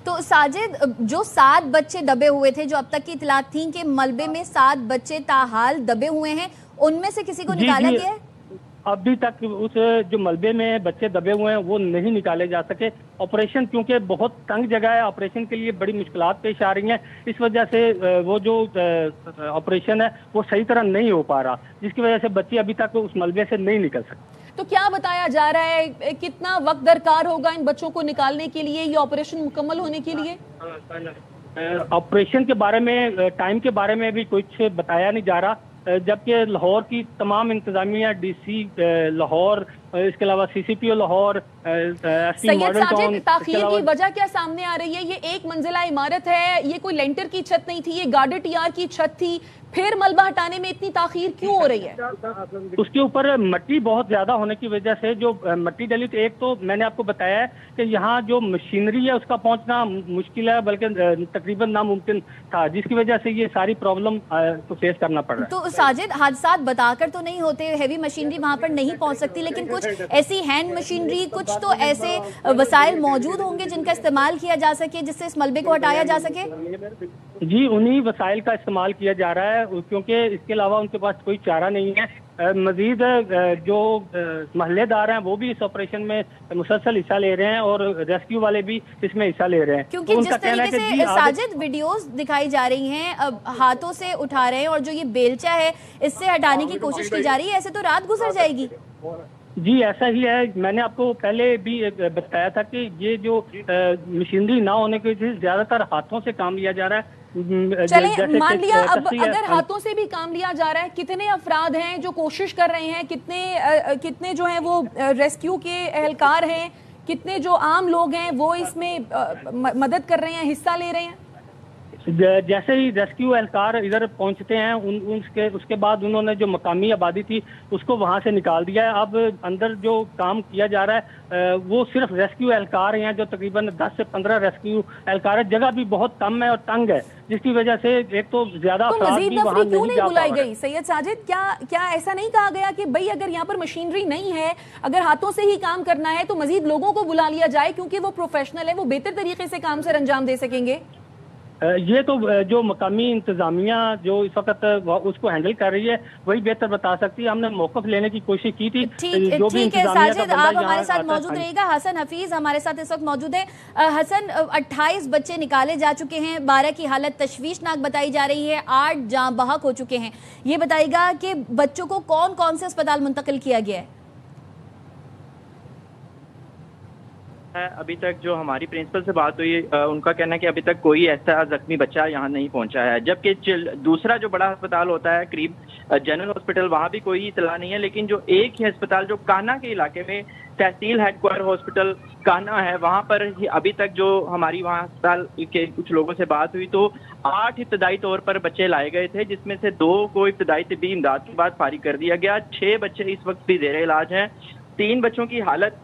तो साजिद, जो 7 बच्चे दबे हुए थे, जो अब तक की इतलात थी कि मलबे में 7 बच्चे ताहाल दबे हुए हैं, उनमें से किसी को निकाला गया है? अभी तक उस जो मलबे में बच्चे दबे हुए हैं वो नहीं निकाले जा सके। ऑपरेशन क्योंकि बहुत तंग जगह है, ऑपरेशन के लिए बड़ी मुश्किलात पेश आ रही हैं, इस वजह से वो जो ऑपरेशन है वो सही तरह नहीं हो पा रहा, जिसकी वजह से बच्चे अभी तक उस मलबे से नहीं निकल सकते। तो क्या बताया जा रहा है, कितना वक्त दरकार होगा इन बच्चों को निकालने के लिए, ये ऑपरेशन मुकम्मल होने के लिए? ऑपरेशन के बारे में, टाइम के बारे में भी कुछ बताया नहीं जा रहा, جبکہ لاہور کی تمام انتظامیہ DC لاہور, اس کے علاوہ CCPO لاہور, سید ساجد, تاخیر کی وجہ کیا سامنے آ رہی ہے؟ یہ ایک منزلہ عمارت ہے, یہ کوئی لینٹر کی چھت نہیں تھی, یہ گارڈر TR کی چھت تھی, پھر ملبہ ہٹانے میں اتنی تاخیر کیوں ہو رہی ہے؟ اس کے اوپر مٹی بہت زیادہ ہونے کی وجہ سے جو مٹی ڈلی, تو ایک تو میں نے آپ کو بتایا ہے کہ یہاں جو مشینری ہے اس کا پہنچنا مشکل ہے, بلکہ تقریباً ناممکن تھا, جس کی وجہ سے یہ ساری پرابلم کو فیس کرنا پڑ رہا ہے. تو ساجد, حادثات بتا کر تو نہیں ہوتے, ہیوی مشینری وہاں پر نہیں پہنچ سکتی, لیکن کچھ ایسی ہینڈ مشینری, کچھ تو ایسے وسائل موجود ہوں گے جن کا استعمال کیا جا سکے, جس سے اس ملبے کو ہٹایا جا سکے؟ جی, انہی وسائل کا استعمال کیا جا رہا ہے, کیونکہ اس کے علاوہ ان کے پاس کوئی چارہ نہیں ہے. مزید جو محلے دار ہیں وہ بھی اس آپریشن میں مسلسل حصہ لے رہے ہیں, اور ریسکیو والے بھی اس میں حصہ لے رہے ہیں. کیونکہ جس طریقے سے ساجد ویڈیوز دکھائی جا رہی ہیں, ہاتھوں سے اٹھا رہے ہیں, اور جو یہ بیلچہ ہے اس سے ہٹانے کی کوشش کی جا رہی ہے, ایسے تو رات گزر جائے گی. جی ایسا ہی ہے, میں نے آپ کو پہلے بھی بتایا تھا کہ یہ جو مشینری نہ ہونے کی وجہ سے زیادہ تر ہاتھوں سے کام لیا جا رہا ہے. چلیں مان لیا, اب اگر ہاتھوں سے بھی کام لیا جا رہا ہے, کتنے افراد ہیں جو کوشش کر رہے ہیں, کتنے جو ہیں وہ ریسکیو کے اہلکار ہیں, کتنے جو عام لوگ ہیں وہ اس میں مدد کر رہے ہیں, حصہ لے رہے ہیں؟ جیسے ہی ریسکیو اہلکار ادھر پہنچتے ہیں, اس کے بعد انہوں نے جو مقامی آبادی تھی اس کو وہاں سے نکال دیا ہے. اب اندر جو کام کیا جا رہا ہے وہ صرف ریسکیو اہلکار ہیں, جو تقریباً 10 سے 15 ریسکیو اہلکار ہے. جگہ بھی بہت کم ہے اور تنگ ہے, جس کی وجہ سے ایک تو زیادہ افراد بھی وہاں نہیں جا پا رہے. گئی سید ساجد, کیا ایسا نہیں کہا گیا کہ بھئی اگر یہاں پر مشینری نہیں ہے, اگر ہاتھوں سے ہی کام کرنا ہے تو مزید لوگوں کو بلا لیا جائے, کیونکہ وہ پروفیشنل ہے, وہ بہتر طریقے سے کام سر انجام دے سکیں گے؟ یہ تو جو مقامی انتظامیہ جو اس وقت اس کو ہینڈل کر رہی ہے وہی بہتر بتا سکتی ہے. ہم نے موقف لینے کی کوشش کی تھی. ٹھیک ہے ساجد, آپ ہمارے ساتھ موجود رہے گا. حسن حفیظ ہمارے ساتھ اس وقت موجود ہے. حسن, 28 بچے نکالے جا چکے ہیں, 12 کی حالت تشویشناک بتائی جا رہی ہے, 8 جاں بحق ہو چکے ہیں. یہ بتائے گا کہ بچوں کو کون کون سے اسپتال منتقل کیا گیا ہے؟ ابھی تک جو ہماری پرنسپل سے بات ہوئی, ان کا کہنا ہے کہ ابھی تک کوئی ایسا زخمی بچہ یہاں نہیں پہنچا ہے. جبکہ دوسرا جو بڑا ہسپتال ہوتا ہے قریب جنرل ہاسپٹل, وہاں بھی کوئی اطلاع نہیں ہے. لیکن جو ایک ہی ہسپتال جو کانا کے علاقے میں تحصیل ہیڈ کوارٹر ہاسپٹل کانا ہے, وہاں پر ابھی تک جو ہماری وہاں ہسپتال کے کچھ لوگوں سے بات ہوئی تو 8 ابتدائی طور پر بچے لائے گئے تھے, جس میں سے 2 کو ابتدائی طبی امداد کے بعد فارغ کر دیا گیا. 6 بچے اس وقت بھی زیر علاج ہیں. 3 بچوں کی حالت